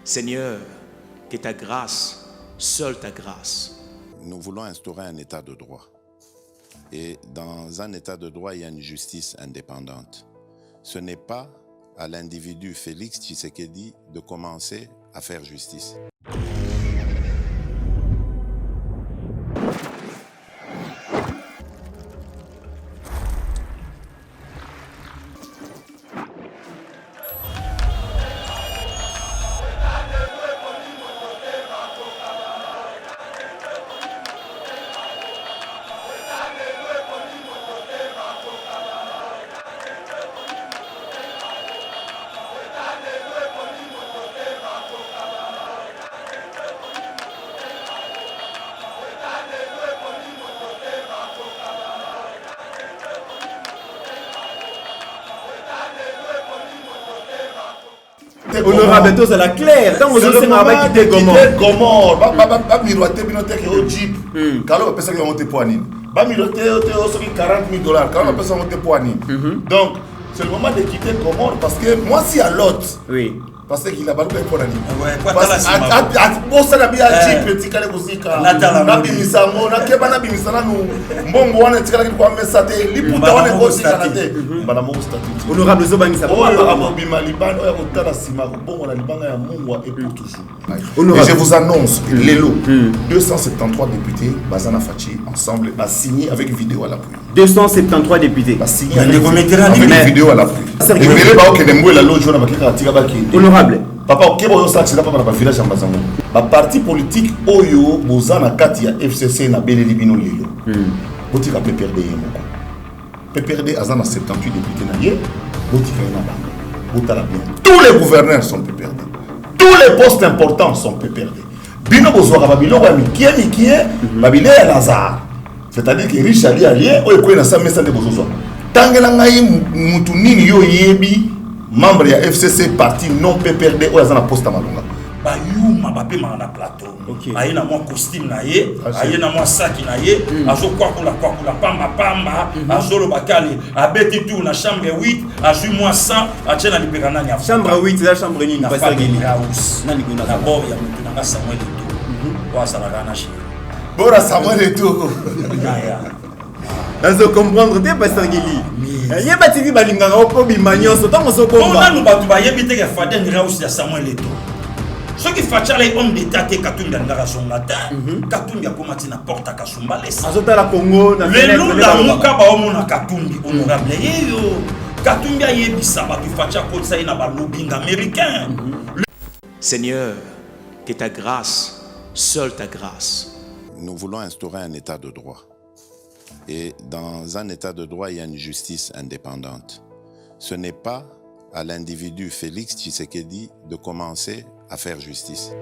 Seigneur, que ta grâce, seule ta grâce. Nous voulons instaurer un état de droit. Et dans un état de droit, il y a une justice indépendante. Ce n'est pas à l'individu Félix Tshisekedi de commencer à faire justice. Honorable, tous à la claire. Tant que vous avez quitté Gomor, ba miroiter binote ke o jeep. Kalo pesa ke monter poani. Ba miroiter o $40,000. Kalo pesa monter poani. Donc, c'est le moment de quitter Gomor parce que moi si à l'autre. Oui. Parce qu'il a pas de poani. Ouais, quoi ta la sima. Bon ça na bien jeep petit kale kusika. Na bimisa mo na ke bana bimisa na nu. Mbongo wana tikala ki kwa mesate. Liputa wana ko sika te. Bana mo statut. Honorable Zobangi ça. Oh la bima liban o ya kotala sima bon on a libanga ya mungwa et pour toujours. Et je vous annonce que Lelo 273 députés Bazana Fachi ensemble a signé avec vidéo à l'appui. 273 députés. A signé avec vidéo à l'appui. Et Mele ba ok dembo la lojo na bakika tika ba ki. Honorable. Papa ok bo yo sa tsila papa na ba village ambazango. Ba parti politique oyo bozana kati ya FCC na beleli bino Lelo. Botika PPRD yemoko. PPRD azana 78 députés na ye. Botika na bango. Botala bien. Tous les gouverneurs sont PPRD. Tous les postes importants sont PPRD. Bino bozwaka babilo ba mikie babile ya Lazare. C'est-à-dire que riche allié oyo ko na sa mesa de bozozwa. Tangela ngai mutu nini yo yebi membre ya FCC parti non PPRD oyo azana poste malonga. Ba yuma ba pe na plateau. Aye na mo costume na ye, aye na mo sac na ye, azo kwa pamba, azo lo bakali, abeti tout na chambre 8, azu moi 100, achena libeka nani ya. Chambre 8 la chambre nini na Pasteur Gili. Nani kuna d'abord ya mutu na Samuel Eto'o. Kwa sala kana shi. Bora Samuel Eto'o. Azo comprendre te Pasteur Gili. Yeba tiki balingaka opo bimanyoso tant ozo komba. On a nous batu ba yebite ke Fadel Raus ya Samuel Eto'o. Ce qui fait les hommes d'État et Katumbi Ndara sont là. Katumbi a commencé à porter à Kasumba. Azota la Congo. Le loup la mouka ba omo na Katumbi. Honorable yo. Katumbi a yebisa ba tu facha ko ça na ba lobbying américain. Seigneur, que ta grâce, seule ta grâce. Nous voulons instaurer un état de droit. Et dans un état de droit, il y a une justice indépendante. Ce n'est pas à l'individu Félix Tshisekedi de commencer à faire justice.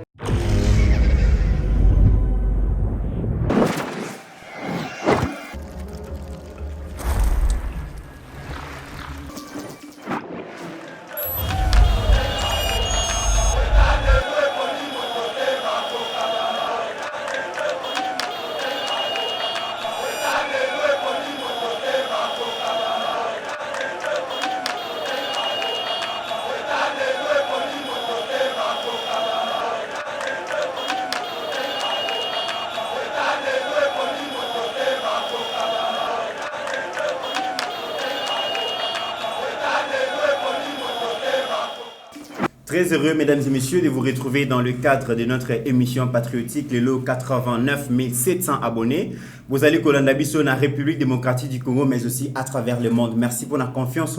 Très heureux, mesdames et messieurs, de vous retrouver dans le cadre de notre émission patriotique, le lot 89 700 abonnés. Vous allez Kolandabiso dans la République démocratique du Congo, mais aussi à travers le monde. Merci pour la confiance.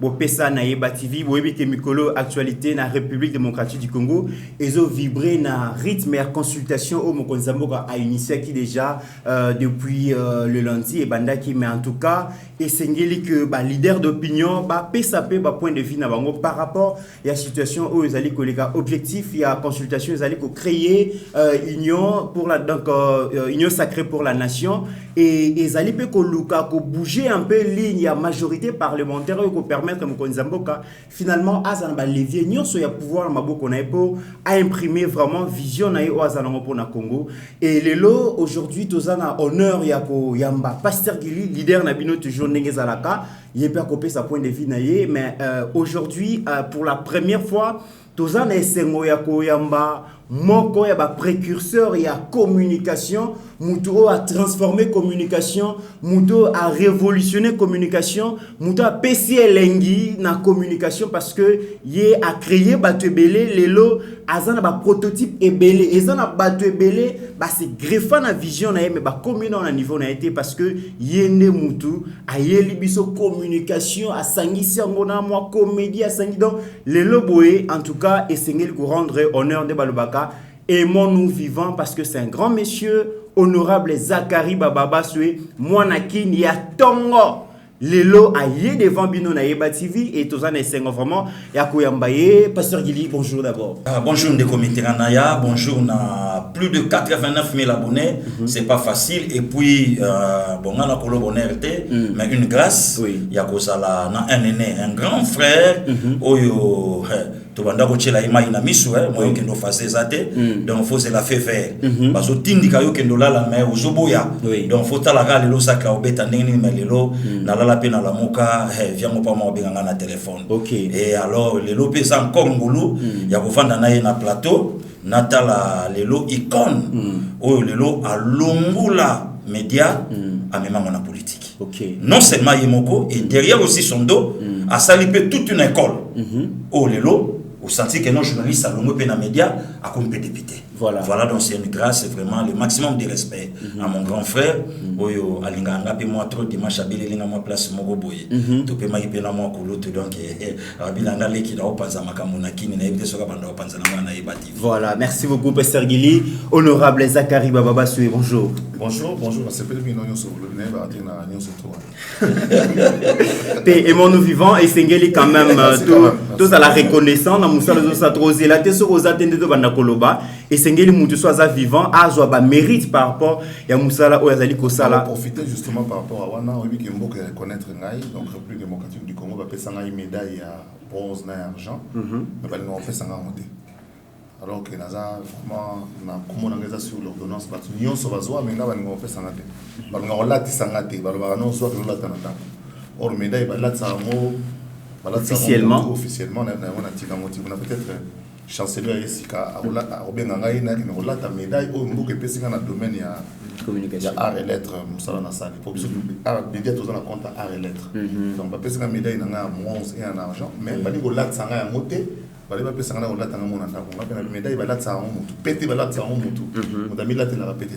Vous pesa na Yeba TV, vous évitez Mikolo actualité dans la République démocratique du Congo. Et vous vibrez dans rythme et consultation au Mokonzamboka a initié qui déjà depuis le lundi et Bandaki, mais en tout cas, et c'est que leader d'opinion, PSAP, point de vue par rapport à la situation où ils allaient colléga objectif, il y a consultation, ils allaient créer union pour la donc union sacrée pour la nation et ils allaient bouger un peu ligne, il y a majorité parlementaire pour permettre Mokonzamboka finalement à Zanba levier union sur le pouvoir maboko na pour à imprimer vraiment vision na au Azanango pour na Congo et les lots aujourd'hui tozana honneur ya ko yamba Pasteur Gili leader na bino toujours Nengezalaka il est pas copié sa point de vue naïe mais aujourd'hui pour la première fois tozana esengo ya koyamba moko ya ba précurseur ya communication, muto a transformé communication, muto a révolutionné communication, muto a pessi elengi na communication parce que yé a créé batu ebele lelo azana ba prototype ebele ezana batu ebele ba c'est greffa na vision na ye mais ba commune na niveau na été parce que yende mutu a yeli biso communication a sangisi ngona moi comédie a sangi donc lelo boye en tout cas esengeli ko rendre honneur de balobaka. Aimons-nous vivants parce que c'est un grand monsieur, honorable Zakari Bababa Soué, Mouanakin, ya Tongo. Lelo aye devant Bino na Yeba TV et tous en essayant vraiment. Yakouyambaye, Pasteur Gili, bonjour d'abord. Bonjour de comité Ranaya, bonjour, on a plus de 89 000 abonnés, c'est pas facile. Et puis, bon, on a la colonalité, mais une grâce, il y a un grand frère, Oyo. Tobanda kochela ima ina misu moyo kendo fase zate donc faut c'est la fait faire parce que tindika yo kendo lala mais ozoboya donc faut tala ga lelo saka obeta ndenge mais lelo na lala pe na la moka vient mo pa mo benganga na téléphone et alors lelo pesa encore ngulu ya kofanda na ye na plateau natala lelo icône oyo lelo alongula média à même en politique non seulement yemoko et derrière aussi son dos a salipé toute une école oh lelo au senti que nos journalistes à l'homme pénal média à comme député. Voilà donc c'est une grâce, c'est vraiment le maximum de respect à mon grand frère. Oyo alinganga pe moi trop dimanche abeli linga moi place moko boye. To pe mai pe na moi kulutu donc abilanga leki na opanza makamuna kini na ebite soka banda opanza na na ebati. Voilà, merci beaucoup Pasteur Gili, honorable Zakari Bababa Soué, bonjour. Bonjour, c'est Pedro Minonio sur le nez, Batina Nyon sur toi. Aimons-nous vivants et Sengeli quand même tous à la reconnaissance dans Moussa les Osatrosé la tête sur aux attentes de Bandakoloba et Sengeli Moutou soit vivant a joie mérite par rapport à Moussa la Oazali Kosala. Profiter justement par rapport à Wana, oui qui mbo reconnaître Ngai donc République démocratique du Congo va payer une médaille à bronze et argent. Mais ben on fait ça monter. Alors que naza vraiment na comment on sur l'ordonnance parce que nous sommes besoin mais là on fait ça monter. Parce qu'on l'a tisangate, parce qu'on non soit que l'on l'attend. Or médaille bah là ça mot officiellement on a tiré on a peut-être chancelier Yesika a obenganga ina on l'a ta médaille au mboke pesi dans le domaine ya communication art et lettres musala na sali pour art média tous dans compte art et lettres donc ba pesi na médaille na bronze et en argent mais ba ni ko lat sanga ya moté ba ba pesi na ko lat na mona ndako ba na médaille ba lat sanga mutu pété ba lat sanga mutu mudami lat na pété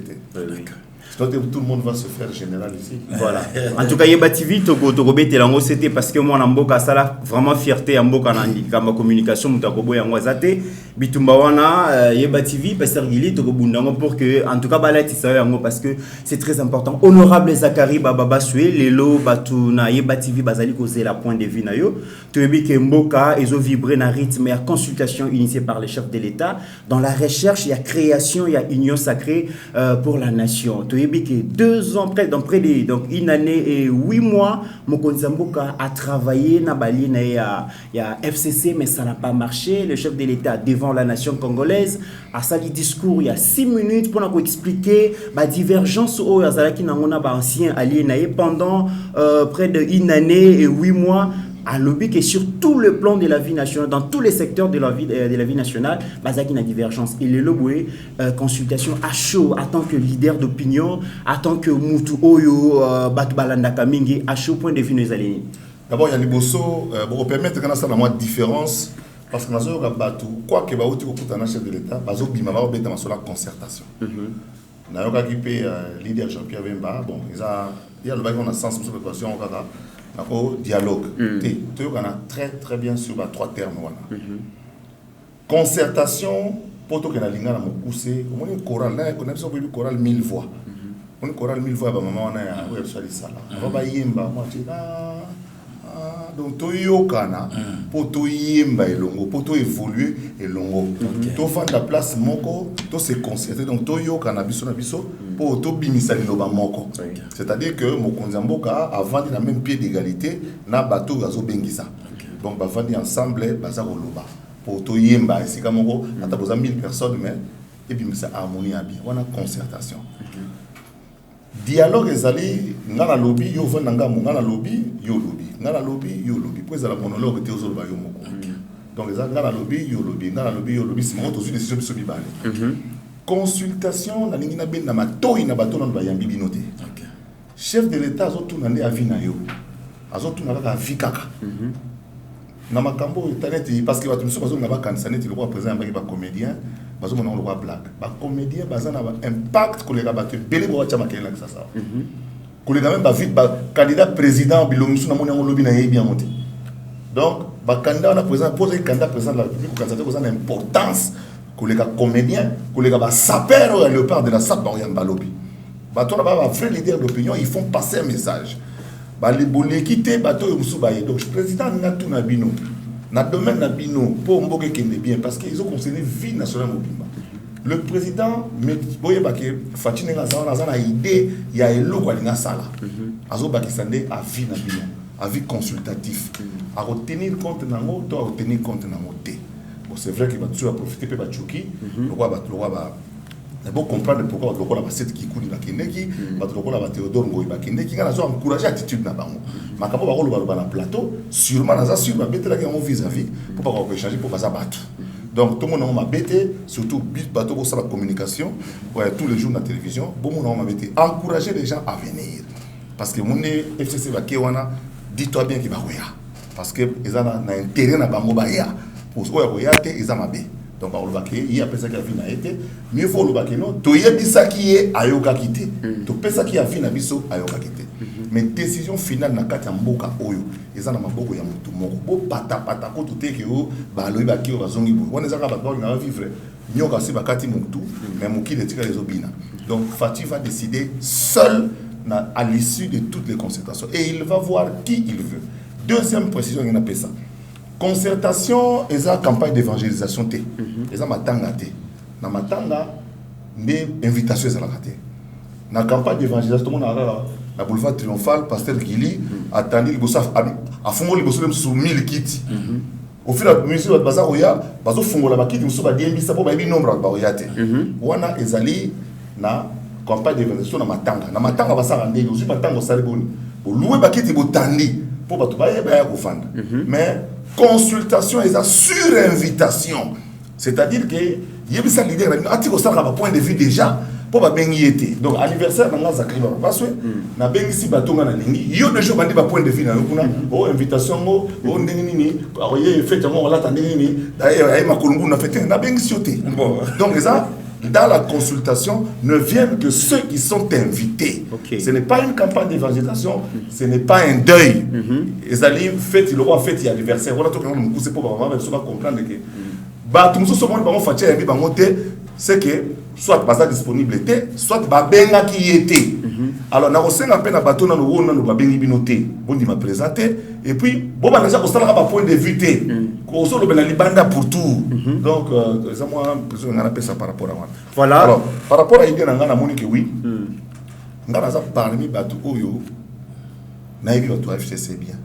tout le monde va se faire général ici. Voilà. En tout cas, Yeba TV, Togo Betelango, c'était parce que moi, Namboka, ça a vraiment fierté, Amboka, dans communication, Moutakobo, Yangwazate, Bitumbawana, Yeba TV, Pasteur Gili, Togo Bundango, pour que, en tout cas, Balati, ça parce que c'est très important. Honorable Zakari Bababa Soué, Lelo, Batuna, Yeba TV, Bazali, causé la point de vue, Nayo, Tobi Kemboka, ils ont vibré dans rythme, il y a consultation initiée par les chefs de l'État. Dans la recherche, il y a création, il y a union sacrée pour la nation. 2 ans près, donc près de donc une année et 8 mois, Mokonzi Mboka a travaillé na Bali, il y a FCC, mais ça n'a pas marché. Le chef de l'État devant la nation congolaise a sali discours il y a 6 minutes pour nous expliquer la divergence au Yazalaki Nangona ancien allié pendant près d'une année et 8 mois. À lobby que sur tout le plan de la vie nationale, dans tous les secteurs de la vie nationale, Bazaki na divergence. Et le lobby consultation à chaud, en tant que leader d'opinion, en tant que Moutou Oyo, Batbalanda Kamingi, à chaud point de vue nos alliés. D'abord, il y a des bossos pour permettre qu'on a ça la moindre différence, parce que nous avons quoi que Baouti au coût chef de l'État, Bazo Bima va obéir dans la concertation. Nous avons équipé leader Jean-Pierre Bemba, bon, il y a le bail qu'on a sens de l'équation, au dialogue. Tu as très bien sur 3 termes. Concertation, pour que la ligne a poussé, on a un choral, on a un choral 1000 voix. On a un choral 1000 voix, maman, on a un ça. On va yemba, moi je dis donc to yokana pour to yemba elongo, pour to évoluer elongo. To faire la place moko, to se concerter donc to yokana biso na biso pour to bimisa linoba moko. C'est-à-dire que Mokonzi Mboka avant de la même pied d'égalité na bateau gazo bengisa. Donc ba vandi ensemble baza koloba. Pour to yemba esika moko ata boza 1000 personnes mais et bimisa harmonie abi. On a concertation. Dialogue ezali ngana lobby yo vanda ngamo ngana lobby yo lobby ngana lobby yo lobby pour ezala monologue te ozoloba yo moko Donc les gens dans le lobby, yo lobby, c'est mon aussi décision sur bibale. Consultation na lingi na ben na matoi na bato na bayambi binote. Chef de l'État azotourna nde avi na yo. Azotourna kaka avi kaka. Na makambo internet parce que bato muso bazo na ba kanisa net le roi président ba comédien, bazo mona le roi black. Ba comédien baza na ba impact ko le bato belé bo cha makela ça ça. Ko le même ba vite ba candidat président bilongisu na mona lobby na ye bien monté. Donc ba candidat na président pose candidat président de la République ko candidat ko ça importance ko le comédien, ko le ba sapeur léopard de la SAP ba yamba lobby. Bato na ba vrai leader d'opinion, ils font passer un message. Les bolés quitter bateau et Moussoubaye. Donc, le président n'a tout na bino. Na domaine na bino pour mboke kende bien parce qu'ils ont concerné vie nationale mobimba. Le président mais boye baké Fatine na idée il y a elo kwa linga sala. Azo bakisande à vie na bino, à vie consultatif. À retenir compte nango, to retenir compte nango té. Bon, c'est vrai que va toujours profiter pe ba tchoki, le roi ba d'abord comprendre pourquoi le roi a cette qui coule la Kendeki, le roi a Théodore Ngoï Bakendeki, il a encouragé l'attitude na bango. Mais quand on va sur le plateau, sûrement on a sur la bête là qui ont vis-à-vis pour pas échanger pour pas battre. Donc tout le monde m'a bêté, surtout bateau pour ça la communication, ouais, tous les jours dans la télévision, bon monde m'a bêté, encourager les gens à venir parce que mon FCC va Kewana, dis-toi bien qu'il va voir parce que ils ont un intérêt na bango ba ya pour ça ils ont ma bête. Donc, on va il y a personne qui a vu na été, mieux faut le baquer non, tu y a dit ça qui est ayoka quitté, tu peux ça qui a vu na biso ayoka quitté. Mais décision finale na kati mboka oyo, eza na maboko ya mutu moko. Bo pata ko tout que o ba loyi ba ki o bazongi bo. On ezaka ba na vivre. Nyoka si ba kati mutu, mais muki de tika les obina. Donc Fati va décider seul à l'issue de toutes les concertations et il va voir qui il veut. Deuxième précision, il y a ça. Concertation et la campagne d'évangélisation té. Et ça matanga té. Na matanga mais invitation ça la té. Na campagne d'évangélisation tout le monde a la boulevard triomphal pasteur Gili attendit le bossaf a fongo le bossaf sur 1000 kits. Au fil de monsieur baza oya bazo fongo la bakiti muso ba diembi ça pour ba bi nombre ba oya té. Wana ezali na campagne d'évangélisation na matanga. Na matanga ba sa ndenge aussi matanga sali boni. Bo louer bakiti bo tandi pour ba to ba ya ko fanda. Mais consultation et sur invitation. C'est-à-dire que il y a ça l'idée à point de vue déjà pour ba bengi été. Donc anniversaire na zakri ba parce que na bengi si batonga na lingi yo de jour bandi ba point de vue na kuna oh invitation mo oh ndeni nini oye fête mo wala tandeni nini d'ailleurs ay makolungu na fête na bengi sioté. Donc ça dans la consultation ne viennent que ceux qui sont invités. Ce n'est pas une campagne d'évangélisation, ce n'est pas un deuil. Les alliés fêtent, le roi fête, il y a l'anniversaire. Voilà, tout le monde pousse pour comprendre que tout le monde c'est que soit pas disponible, soit pas benga qui était. Alors, nous avons un peu de bateau dans le rôle, nous avons binoté, bon, il m'a présenté, et puis, bon, on a déjà un point de vue, on a le libanda pour tout. Donc, c'est moi, on a appelé ça par rapport à moi. Voilà. Alors, par rapport à l'idée, on a dit que oui, on a parmi bateau Oyo, on a vu le FCC bien.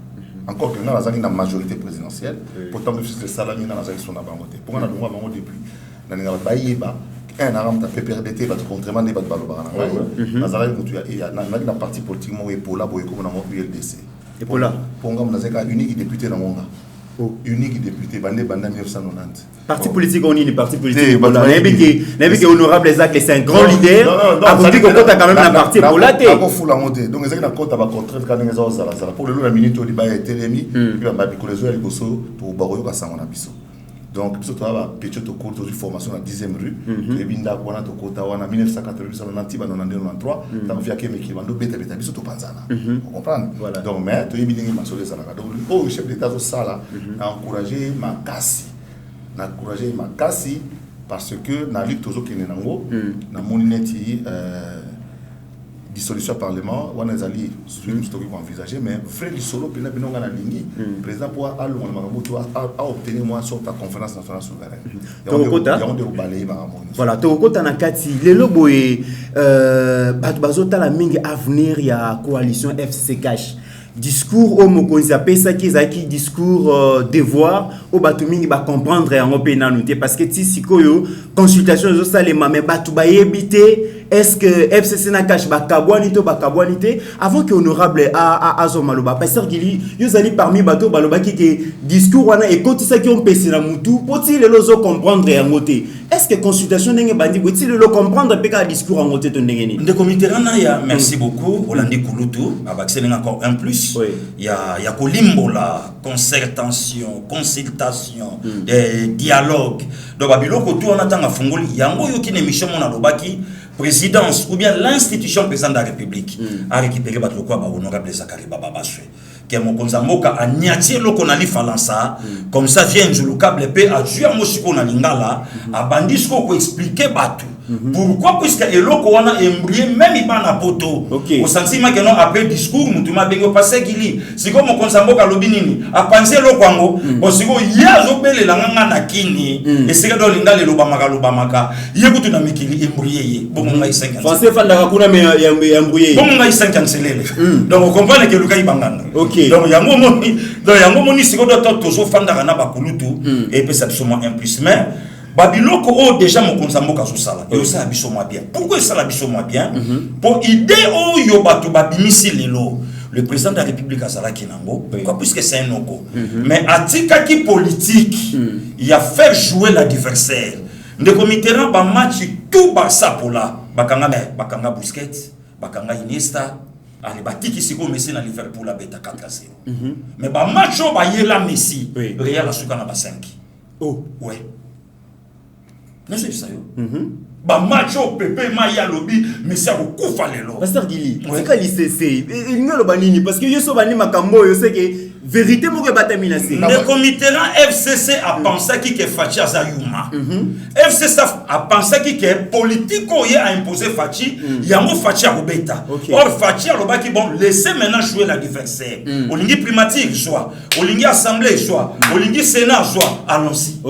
Encore que nous avons une majorité présidentielle, pourtant, le FCC salami, nous avons son avantage. Pour nous, nous avons depuis, nous avons un arabe de PPRDT, contrairement à la parti politique, Epola, ULDC. Epola, pour nous, nous unique député dans le monde. Unique député, Bandé 1990. Parti politique, on est une parti politique. Honorable Isaac, c'est un grand leader. Ça dit qu'on a quand même un parti pour la tête. Donc, ils ont compte à ma contrainte quand ils ont pour le minute, il y a été émis, puis il y a des pour Baroyo Kassamon Abisso. Donc, il y a un cours de formation à la 10e rue. Il y a en 1988, en 1993, il y a un qui m'a dit que il vous comprenez? Donc, mais il y a un le chef d'État a encouragé Makassi parce que dans la lutte toujours qui est dans mon dissolution parlement, on a des envisagé, mais frère du solo, le président pour obtenir moi sur ta conférence nationale souveraine. Voilà, Tokota Nakati, les lobos et Bazota la mingi avenir, il y a coalition FCC Cash. Discours au Mokonzi pesa qui discours devoir au Batumingi va comprendre en opénanouté parce que si koyo consultation zo salema mais batu ba yebité est-ce que FCC na cache bakabwanité bakabwanité avant que honorable a Azomaloba pasteur Gili vous allez parmi bateau baloba qui discours wana et quand ça qui on pèse na mutu poti le lozo comprendre en moté est-ce que consultation ndenge bandi poti le comprendre pe ka discours en moté to ndenge ni ndeko miterana ya merci beaucoup Olandi Kulutu abaxeling encore un plus il y a kolimbola concertation consultation dialogue donc babiloko tout on attend afungoli yango yo kine mission mona lobaki présidence ou bien l'institution président de la République a récupéré bato quoi ba honorable Zakari Baba Baswe que mon konzamoka a niatie loko na li falansa comme ça vient le câble pe a tuer mosiko na lingala a bandisco ko expliquer bato pourquoi puisque eloko wana embrye même ibana poto au sentiment que non après discours mutuma bengo passé gili siko mon konzamoka lobi nini a penser loko ngo bo siko ya zo bele la nganga na kini et sika do lingala loba maka yebutu na mikili embrye ye bongo ngai 50 français fanda kuna me ya embrye bongo ngai 50 selele donc on comprend que lukai banganga donc yango moni siko do toujours fanda na bakulutu et puis ça sûrement implicitement babiloko o déjà mon konsamboka so sala et ça biso moi bien pourquoi ça la biso moi bien pour idée o yo bato babimisi lelo le président de la République azala kinango pourquoi puisque c'est un oko mais atika ki politique il a fait jouer l'adversaire ndeko mitera ba match tout Barça pour là bakanga Busquets bakanga Iniesta ali batiki siko Messi na Liverpool la beta 4-0 mais ba match ba yela Messi Real asuka na ba 5 ouais non c'est ça yo ba match au Pepe Maya lobi Messi a kufa lelo pasteur Gili c'est quand l'ICC il ngalo banini parce que yo so bani makambo yo c'est que vérité mo ke batamina c'est le comité là FCC a pensé qui que Fachi Azayuma FCC a pensé qui que politique o a imposé Fachi yango Fachi a robeta or Fachi a robaki bon laissez maintenant jouer l'adversaire olingi primatique soit olingi assemblée soit olingi sénat soit allons-y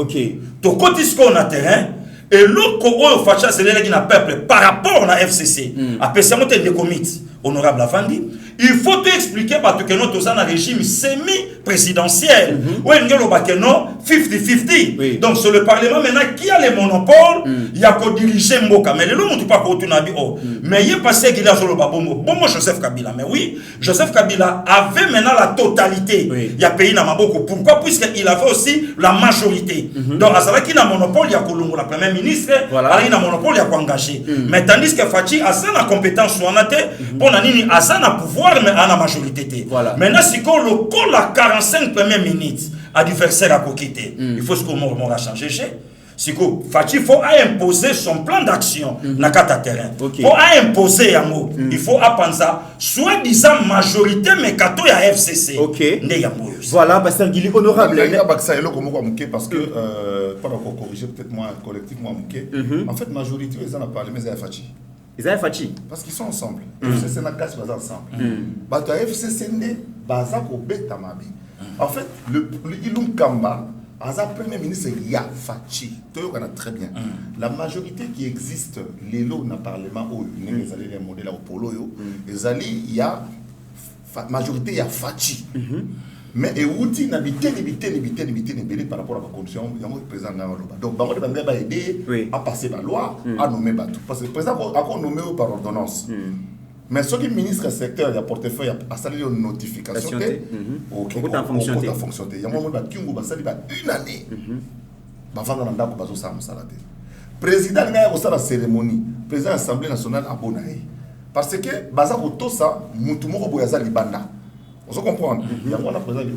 to kotisko na terrain et l'autre au Facha c'est qui n'a peuple par rapport à FCC à personne de comité honorable Afandi il faut te expliquer parce que nous sommes dans un régime semi-présidentiel où il y a 50-50 donc sur le parlement maintenant qui a les monopoles il y a qu'au diriger Mboka mais le nom ne pas qu'on a dit mais il est passé qu'il a sur le babongo bon Joseph Kabila mais oui Joseph Kabila avait maintenant la totalité il y a pays dans Maboko pourquoi puisqu'il avait aussi la majorité donc à savoir qu'il a monopole il y a Kolongo la première ministre il a monopole il y a quoi engagé mais tandis que Fachi a ça la compétence sur la tête pour nani a ça la pouvoir mais à la majorité maintenant si qu'on le call à 45 premières minutes adversaire à quitter il faut ce qu'on a changé si qu'on Fachi faut imposer son plan d'action na kata terrain faut imposer yango il faut apprendre ça soit disant majorité mais kato ya FCC ne yango voilà pasteur Gili honorable il y a baksa elo comme quoi mouké parce que pour corriger peut-être moi collectivement mouké en fait majorité ils en a parlé mais c'est Fachi ils ont Fachi parce qu'ils sont ensemble FCC na casse bazar ensemble bato FCC ne baza ko beta mabi en fait le Ilum Kamba Aza premier ministre ya Fachi to connaît très bien la majorité qui existe lelo na parlement au les allez les modèles au polo yo les allez il y a majorité ya Fachi mais et outil na bité par rapport à la condition il y a un président donc bango de ba aider à passer la loi à nommer bateau parce que le président a nommé par ordonnance mais ce qui est ministre secteur il y a portefeuille a salé une notification OK on fonctionne il y a un moment qui on va salir une année ba vendre na ndako bazo sa musala te président nga ko sala cérémonie président assemblée nationale abonaye parce que baza ko tosa mutu moko boya za libanda on comprend il y a un président du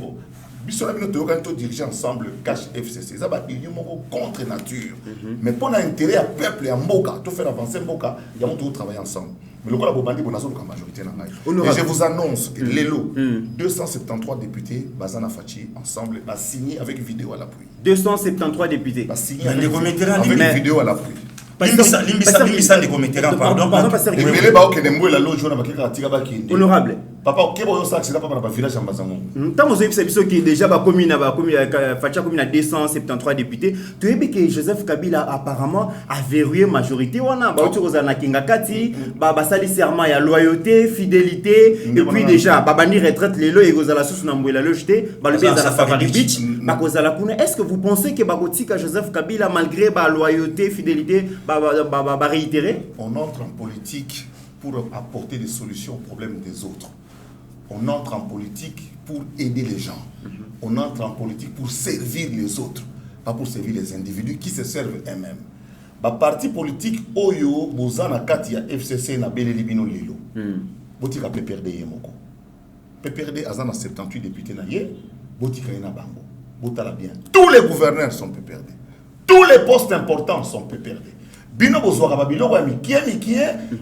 biso na bino to diriger ensemble cash FCC ça va union moko contre nature mais pour l'intérêt à peuple et à mboka tout faire avancer mboka il y a mon tout travailler ensemble mais le quoi la bobandi bonazo la majorité na ngai et je vous annonce que l'élo 273 députés Bazana Fachi ensemble a signé avec vidéo à l'appui 273 députés a signé avec vidéo à l'appui Limbisa de commettre pardon parce que les ba ok nembo la lojo na bakeka tika bakindi honorable Papa, ok, bon, ça, c'est pas dans le village en Bazango. Tant que vous avez qui déjà Facha commune à 273 députés, tu as vu que Joseph Kabila apparemment a verrouillé majorité. On a na Kingakati, basali serment ya loyauté, fidélité, et puis déjà babani retraite les lois et gozala sous nambouela le jeté, ba le bien dans la Safari Beach, ba gozala kuna. Est-ce que vous pensez que bagotika Joseph Kabila malgré ba loyauté, fidélité, ba réitérer? On entre en politique pour apporter des solutions aux problèmes des autres. On entre en politique pour aider les gens. On entre en politique pour servir les autres, pas pour servir les individus qui se servent eux-mêmes. Ba parti politique oyo bozana kati ya FCC na beleli bino lelo. Botika PPRD yemoko. PPRD azana 78 députés na ye, botika ina bango. Botala bien. Tous les gouverneurs sont PPRD. Tous les postes importants sont PPRD. Bino bozwaka babilo wa mikie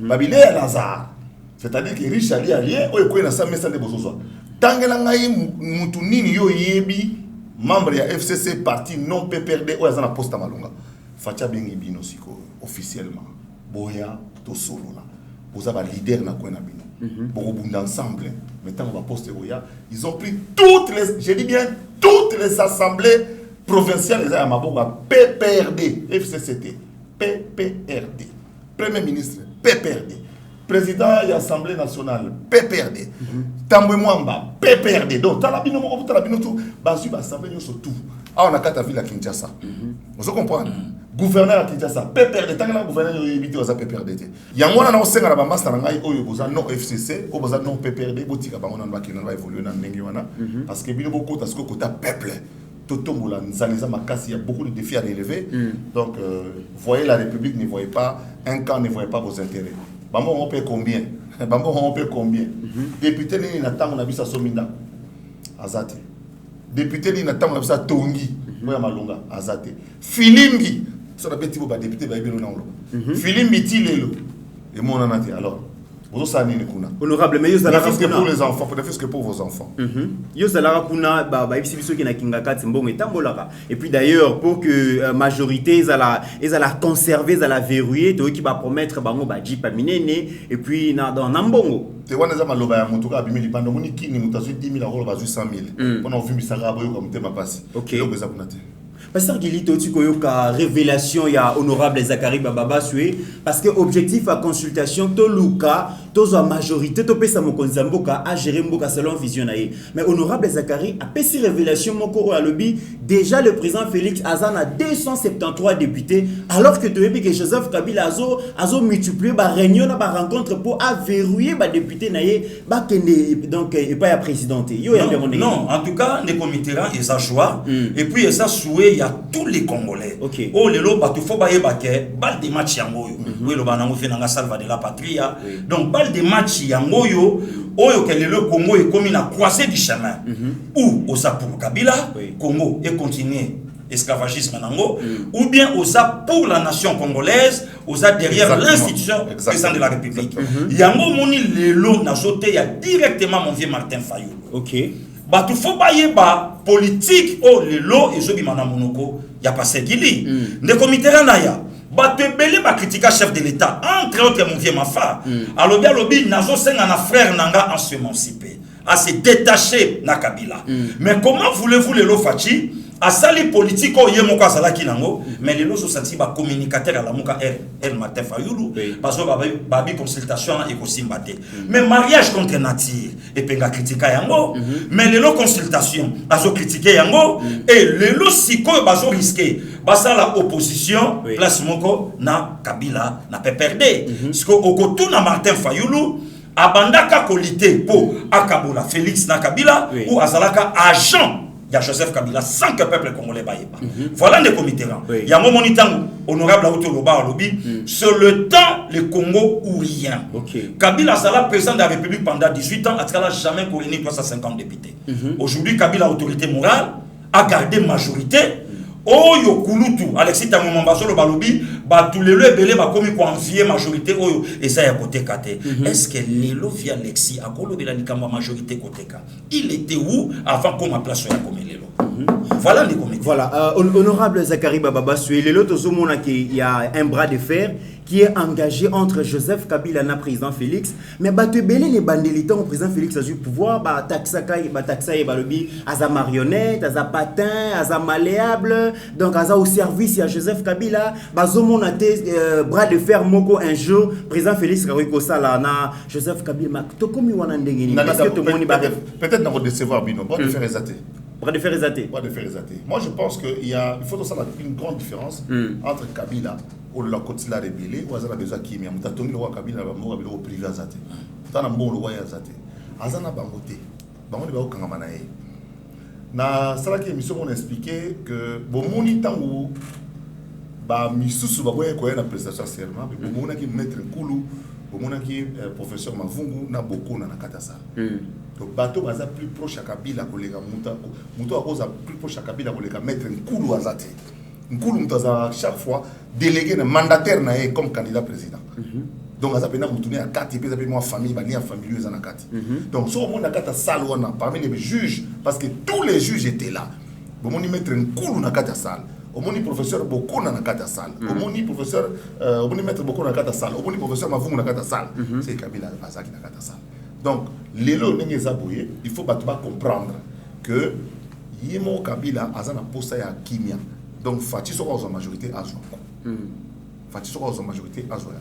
babile ya Lazare. C'est-à-dire que riche ali allié oyo ko na sa mesa de bozozwa. Tangela ngai mutu nini yo yebi membre ya FCC parti non PPRD oyo azana poste malonga. Facha bengi bino siko officiellement. Boya to solo na. Boza ba leader na ko na bino. Boko bunda ensemble. Maintenant on va poste oya, ils ont pris toutes les, je dis bien toutes les assemblées provinciales à Maboga PPRD, FCCT, PPRD. Premier ministre PPRD. Président de l'Assemblée nationale, PPRD. Tambwe Mwamba, PPRD. Donc, Talabino Moko, Talabino tout, Basu, Assemblée, nous sommes tout. Ah, on a 4 villes à Kinshasa. Vous comprenez? Gouverneur à Kinshasa, PPRD. Tant que le gouverneur est évité aux PPRD. Il y a un moment où on a un master non FCC, ou non PPRD, Botika, on va évoluer dans le Nengiwana. Parce que Bino Boko, parce que le peuple. Totombola, il y a beaucoup de défis à relever. Donc, voyez la République, ne voyez pas, un camp ne voyez pas vos intérêts. Bambo on paie combien? Bambo on paie combien? Député ni natang on a vu ça Sominda Azate. Député ni natang on a vu ça Tongi Moya Malonga Azate. Filimbi ça la petit boba député ba ebelo na ngolo. Filimbi tilelo et mon anati alors. Honorable, mais ne faites que pour les enfants, ne faites que pour vos enfants. Et puis d'ailleurs, pour que majorité, ils allaient conserver, ils allaient verrouiller, qui va promettre bango badji paminene et puis dans Nambongo. Tu vois, nous avons l'obéa mutuka bimili pando moni kini mutazu 10 000 euros bazu 100 000. On a vu misara boyo comme tema passe. OK. Pasteur Gilito, tu as révélation, il y a honorable Zachary Bababa Sué, parce que objectif à consultation, to Luka, to la majorité, to pesa mokonzamboka, a géré mboka selon vision naïe. Mais honorable Zachary a pesi révélation moko à lobby, déjà le président Félix Azan a 273 députés, alors que tu as vu que Joseph Kabila a multiplié ba réunion, ba rencontre pour verrouiller ba député naïe, ba kende donc et pas à présidenter. Non, en tout cas, les comités et ça choix, et puis et ça souhait. Il y a tous les Congolais. Okay. Oh, les lots, il faut bailler baquet, balle de match yango. Oui, le banango fait nanga salva de la patria. Donc, balle de match yango yo, oh, que le Congo est comme une croisée du chemin. Ou, au pour Kabila, Congo est continué esclavagisme nango, ou bien aux pour la nation congolaise, aux derrière l'institution président de la République. Yango moni les lots n'a sauté, il y a directement mon vieux Martin Fayulu. Ok. Bah tout faut bailler ba politique oh les lots et zobi mana monoko y a pas Gili ne comité naya ba te belé ba critiquer chef de l'état entre autres mon vieux mafa alors bien lobby nazo senga na frère nanga en s'émanciper à se détacher na Kabila mais comment voulez-vous les lots fachi à sali politique oh yemoko asala kinango mais les lots sont senti ba communicateur à la muka el Martin Fayulu parce que babi consultation et kosimbate mais mariage contre nature et penga critiquer yango mais les lots consultation azo critiquer yango et les lots siko bazo risquer basa la opposition place moko na Kabila na PPRD parce que okotu na Martin Fayulu abandaka qualité pour akabola Félix na Kabila ou azalaka agent. Il y a Joseph Kabila sans que le peuple congolais baille pas. Voilà les comités. Il y a un moment honorable Autoloba lobby sur le temps le Congo ou rien. Kabila sera président de la République pendant 18 ans, il n'a jamais couronné 350 députés. Aujourd'hui, Kabila, autorité morale, a gardé majorité. Oyo Kulutu, Alexis Tamomambazo le balobi, tous les lieux belé ba komi ko envier majorité oyo et ça y a côté kate. Est-ce que Lelo via Alexis a kolobi la likamba majorité côté ka? Il était où avant qu'on ma place ya comme Lelo? Voilà les comédiens. Voilà, honorable Zakari Bababassoué, il y a un bras de fer qui est engagé entre Joseph Kabila et le président Félix. Mais les bandélitants, le président Félix a eu le pouvoir, taxaï, aza marionnette, aza patin, aza malléable, donc aza au service de Joseph Kabila, bras de fer moko un jour, président Félix Kariko Salana, Joseph Kabila, parce que tout le monde peut-être dans votre décevoir, Bino, bras de fer exaté. Bras de fer exaté. Moi, je pense qu'il faut une grande différence entre Kabila ou la côte la rébellée ou Azana besoin qui m'a mutatongi le roi Kabila va mourir au privé azate. Tana bon le roi azate. Azana bangote. Bangote ba okanga manae. Na sala ki émission on expliqué que bon moni tango ba misusu ba boye ko na prestation serment mais bon mona ki maître Nkulu bon mona ki professeur Mavungu na beaucoup na katasa. Donc bateau baza plus proche à Kabila kolega muta a cause plus proche à Kabila kolega maître Nkulu azate. Nkulu mutaza chaque fois délégué na mandataire na comme candidat président. Donc aza pena mutune à 4 et puis moi famille ba lien familier za na 4. Donc so mon na kata salle wana parmi les juges parce que tous les juges étaient là. Bon moni maître Nkulu na kata salle. Au moni professeur beaucoup na kata salle. Au moni professeur au moni maître beaucoup na kata salle. Au moni professeur Mavungu na kata salle. C'est Kabila azaki na kata salle. Donc lelo ndenge zaboye il faut battre comprendre que yemo Kabila azana posta ya kimia. Donc Fati sera en majorité à Zouako. Fati sera en majorité à Zouako.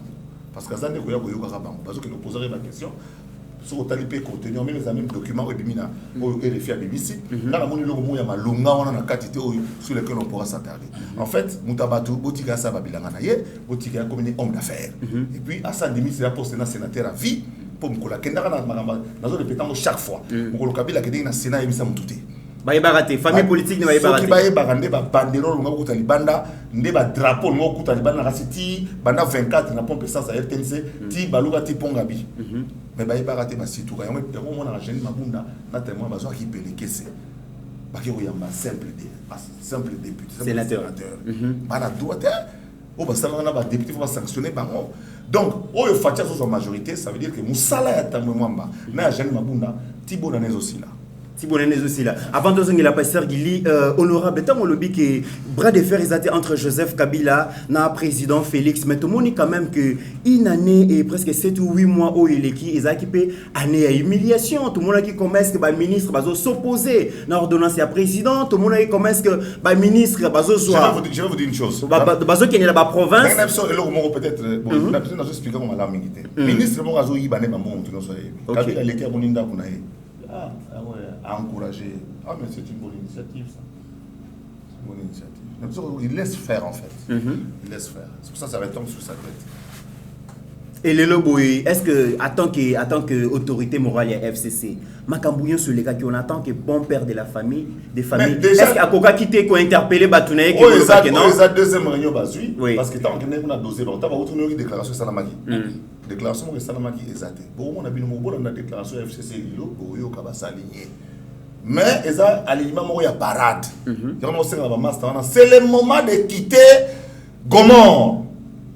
Parce que Zane Koya Koyoka Rabango. Parce que nous poserons la question. Sur le talipé contenu, même les mêmes documents et bimina ou RFI à BBC. Là, la monnaie logo ya malunga on a la quantité sur lesquels on pourra s'attarder. En fait, Mutabatu Botika sa babilanga naye, Botika comme un homme d'affaires. Et puis Hassan Demi c'est la poste sénateur à vie pour Mkola Kendara na magamba na zo répétant chaque fois. Mokolo Kabila ke na Sénat et bisa mututé. Baïbarate, famille politique ne baïbarate. Qui baïbarande, bandero, on va Talibanda, ne ba drapeau, on va Talibanda, rasiti, banda 24, na pompe ça, RTNC, ti baluga ti pongabi. Mais baïbarate, ma sitou, quand on a gêné ma bunda, na tellement besoin qui peut les caisser. Baki oyamba simple député, sénateur. Bana droite, oh bah ça va député, faut sanctionner bango. Donc, oh yo fatia sur majorité, ça veut dire que Moussala ya tamwe mwamba, na gêné ma bunda, ti bonanes aussi là. Si vous avez aussi là. Avant de la pasteur Guili, honorable, tant on le dit que bras de fer est entre Joseph Kabila et le président Félix. Mais tout le monde dit quand même que une année et presque 7 ou 8 mois où il est qui est équipé année à humiliation. Tout le monde qui commence que le ministre va s'opposer à l'ordonnance à président. Tout le monde qui commence que le ministre va soit. Je vais vous dire une chose. Bazo qui est dans la province. Peut-être la personne a expliqué comment la milité. Ministre mon gazo y bané maman tu non Kabila les cas boninda kunae. Ah ouais. À encourager. Ah, mais c'est une bonne initiative, ça. C'est une bonne initiative. Il laisse faire, en fait. Il laisse faire. C'est pour ça que ça retombe sur sa tête. Et le Loboy, est-ce que, en tant qu'autorité morale à FCC, Makambouyon sur les gars qui on attend que bon père de la famille, des familles, est-ce qu'il y a quelqu'un qui t'a interpellé, Batounaï, qui est non? Les deuxième réunion, oui. Parce que tant qu'on a dosé, on a retourné une déclaration Salamaki. Déclaration de Salamaki exacte. Bon, on a bien une déclaration FCC, Lilo, Kabasa aligné. Mais ils ont alignement il y a parade. C'est le moment de quitter Gomor.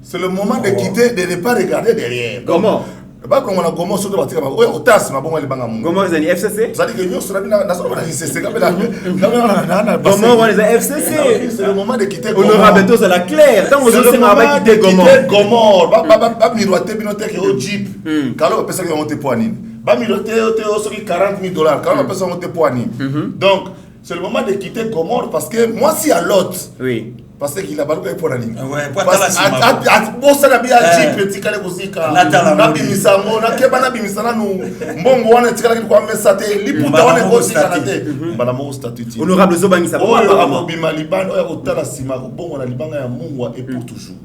C'est le moment de quitter, de ne pas regarder derrière. Gomor. Pas comme on a Gomor sur le bâtiment. Oui, au TAS, ma bonne Bangamou. Gomor, c'est FCC. Ça dit que nous sommes dans la FCC. Gomor, on est FCC. C'est le moment de quitter Gomor. Honorable, c'est la claire. Tant que c'est le moment de quitter Gomor. Pas miroiter, binoter au Jeep. Car on peut se remonter pour Anine. Bamiloté, $40 000. Quand on peut se monter pour Annie. Donc, c'est le moment de quitter Gomor parce que moi, si à l'autre, oui. parce qu'il a baloué pour Annie. Ouais, pas la bon, ça n'a bien dit, petit calé aussi. Nabi Misamo, Nabi Misana, nous, bon, on est tiré quoi, mais ça t'est liputa, on est aussi canadé. Madame statut. Honorable Zobani, ça va. Oh, Bimaliban, au Talasima, bon, on a Liban à Mungwa et pour toujours.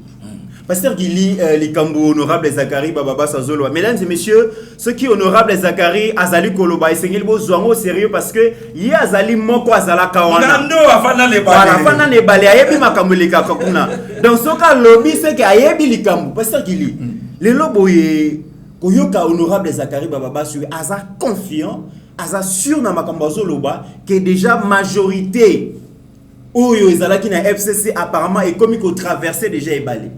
Pasteur Guili, les Kambo, honorable Zakari, Bababa Sazolo. Mesdames et messieurs, ceux qui honorable Zakari, Azali Koloba, et Sengil Bozouango, sérieux parce que y a Azali Moko Azala Kawana. Nando, afana les balais. Afana les balais, Ayebi Makamulika Kakuna. Dans ce cas, lobby, c'est que Ayebi les Kambo. Pasteur Guili, les loboye, Koyoka, honorable Zakari, Bababa, sur Aza confiant, Aza sûr dans Makambazo Loba, que déjà majorité, Oyo Ezala qui n'a FCC apparemment est comme qu'il traversé déjà Ebali.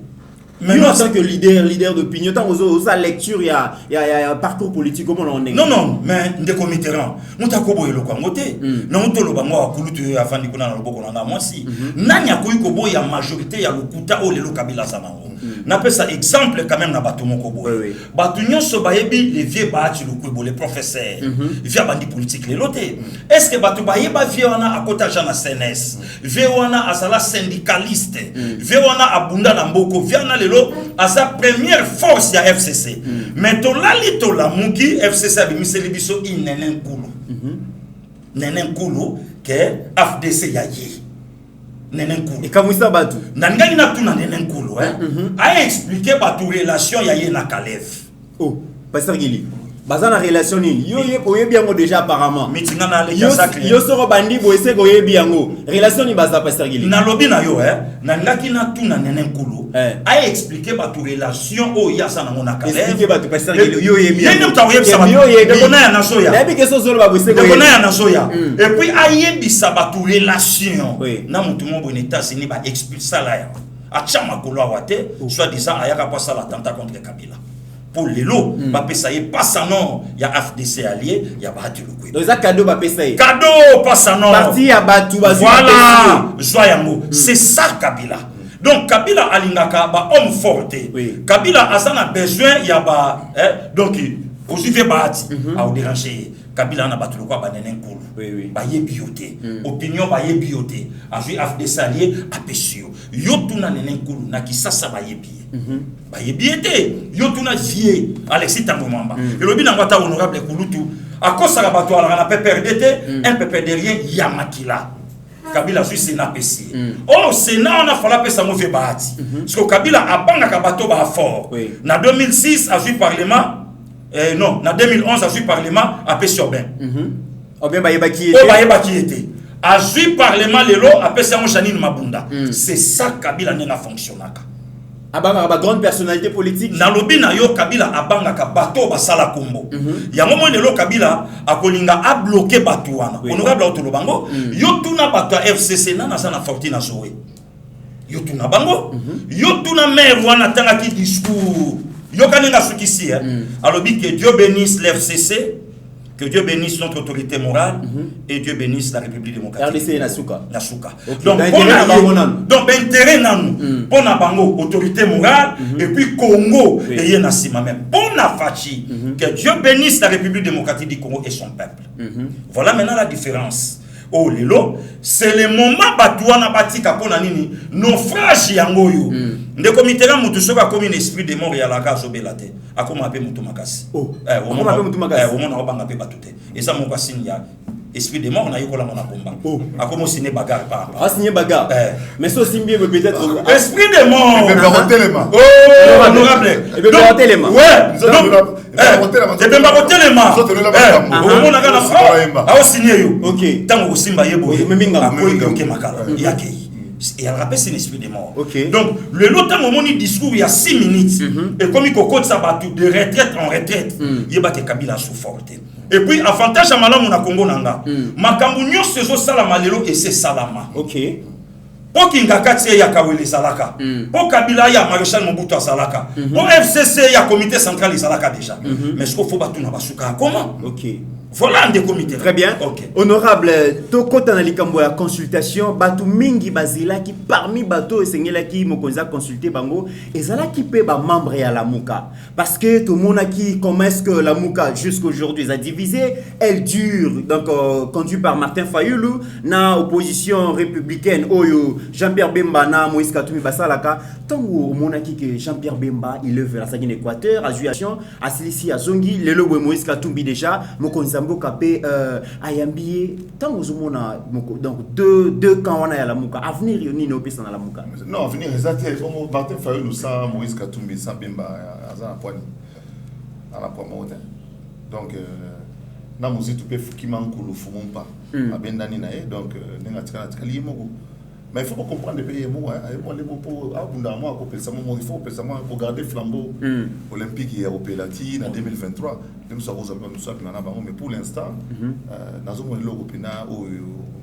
Mais en tant que leader d'opinion, tant que sa lecture, il y a un parcours politique, comment on est. Non, mais ndeko Mitterrand, nous t'avons boyé le Kwangote. Non, nous t'avons boyé le Kulutu avant de connaître le Bokonanda. Moi si. Nanya koyiko boy ya majorité ya lokuta o lelo Kabila Zanango. N'appelle ça exemple quand même na batu moko boy. Batu nyonso bayebi les vieux baati le kubo les professeurs. Vieux bandi politique les loté. Est-ce que batu bayeba vieux wana akota jana CNS. Vieux wana asala syndicaliste. Vieux wana abunda na mboko. Vieux wana à sa première force ya FCC. Mais to la muki FCC a mis biso in nenen kulu. Nenen kulu que FDC ya ye. Nenen kulu. Et comme ça batu. Nanga ina tu na nenen kulu a expliqué batu relation ya ye na Kalev. Oh, Pasteur Gili. Bazana relation ni yo biango déjà apparemment mitinga na le sacré yo soro bandi bo ese go biango relation ni baza Pasteur Gili na lobi na yo na ngaki na tu na nenen kulu a expliquer ba tu relation o ya sana ngona Kalev expliquer ba tu Pasteur Gili yo yebi yene mtawe bisa ba de kona na soya na bi keso zolo ba bo ese go de kona na soya et puis a yebisa ba tu relation na mutu mo bo États-Unis ba explique ça là a chama kolo awate soit disant ayaka pas ça l'attentat contre Kabila. Pour les lots, pas ça non, il y a FDC allié, il y a Batu le donc ça cadeau Papesaye. Cadeau pas ça non. Parti à Batu voilà, Joyango, c'est ça Kabila. Donc Kabila alingaka ba homme fort. Kabila a besoin il y a ba donc aussi fait Bati à déranger. Kabila na battu quoi ba nenen cool. Ba yebioté. Opinion ba yebioté. A joué FDC allié a pesio. Yo tuna nenen cool na ki sasa ba yebi. Ba yebiete yo tuna vie Alexis Tangomamba et le bina ngata honorable Kulutu à cause ça bato ala na PPRDT un PPD rien Yamakila Kabila suis Sénat PC oh Sénat on a fallu appeler ça mauvais bahati parce que Kabila a banga ka bato ba fort na 2006 a joué parlement non na 2011 a joué parlement à Pessobin Obien ba yebaki était a joué parlement lelo a Pessobin Janine Mabunda c'est ça Kabila n'a fonctionnaka abanga ba grande personnalité politique na lobi na yo Kabila abanga ka bato basala kombo ya momo lelo Kabila akolinga a bloquer bato wana honorable autolo bango yo tuna bato FCC na sana fortune na zoé yo tuna bango yo tuna maire wana tanga ki discours yo kaninga sukisi alobi que Dieu bénisse l'FCC. Que Dieu bénisse notre autorité morale et Dieu bénisse la République démocratique. RDC Nasuka. Donc, intérêt nan pour na bango autorité morale et puis Congo et Yenasima même. Pour na fachi que Dieu bénisse la République démocratique du Congo et son peuple. Voilà maintenant la différence. Oh lelo, c'est le moment batouana batika pona nini naufrage yango yo. Ndeko Mitterrand mutu soka comme un esprit de mort ya la case obelate. Akoma ape mutu makasi. Akoma ape mutu makasi. Omona obanga pe batute. Et ça mon signe ya esprit de mort na yokola mona bomba. Akoma signer bagarre par. Ah signer bagarre. Mais ça aussi bien peut-être esprit de mort. Il peut baroter les mains. Oh honorable. Il peut baroter les mains. Ouais. Il peut baroter les mains. Omona kana ah signer yo. OK. Tango simba yebo. Meminga ko makala. Yake. Et elle rappelle c'est l'esprit des morts. Donc, le lot moment il discours il y a 6 minutes. Et comme il cocotte ça bat de retraite en retraite, il y a que Kabila sous forte. Et puis, avantage à Malamu na Congo nanga. Makambu nyo sezo salama lelo et c'est salama. OK. Pour Kingakati ya Kawele Salaka. Pour Kabila ya Maréchal Mobutu Salaka. Pour FCC ya comité central Salaka déjà. Mais ce qu'il faut battre na basuka comment? OK. Voilà un des comités. Très bien. Okay. Honorable, toko tanalikambo ya consultation, batu mingi bazila qui parmi bato esengela qui mokonza consulter bango, ezala qui pe ba membre ya la Muka. Parce que tout le monde qui comment est-ce que la Muka jusqu'aujourd'hui est divisée, elle dure donc conduit par Martin Fayulu na opposition républicaine oyo Jean-Pierre Bemba na Moïse Katumbi basalaka tango monaki que Jean-Pierre Bemba il œuvre la Sagine Équateur, à Juation, à Silici à Zongi, le lobo Moïse Katumbi déjà mokonza Kapé ayambié tant aux mona donc deux camps on a la Muka avenir yoni no pesa na la Muka non avenir exactement comme Martin Fayulu ça Moïse Katumbi ça Bemba azana poani à la promote donc na muzi tout pe fukima nkulu fumumpa abendani na donc nenga tikana tikali moko mais il faut comprendre le pays moi pour abunda moi ko pesa moi il faut pesa moi pour garder flambeau olympique et européen latine en 2023 nous sommes mais pour l'instant dans un monde européen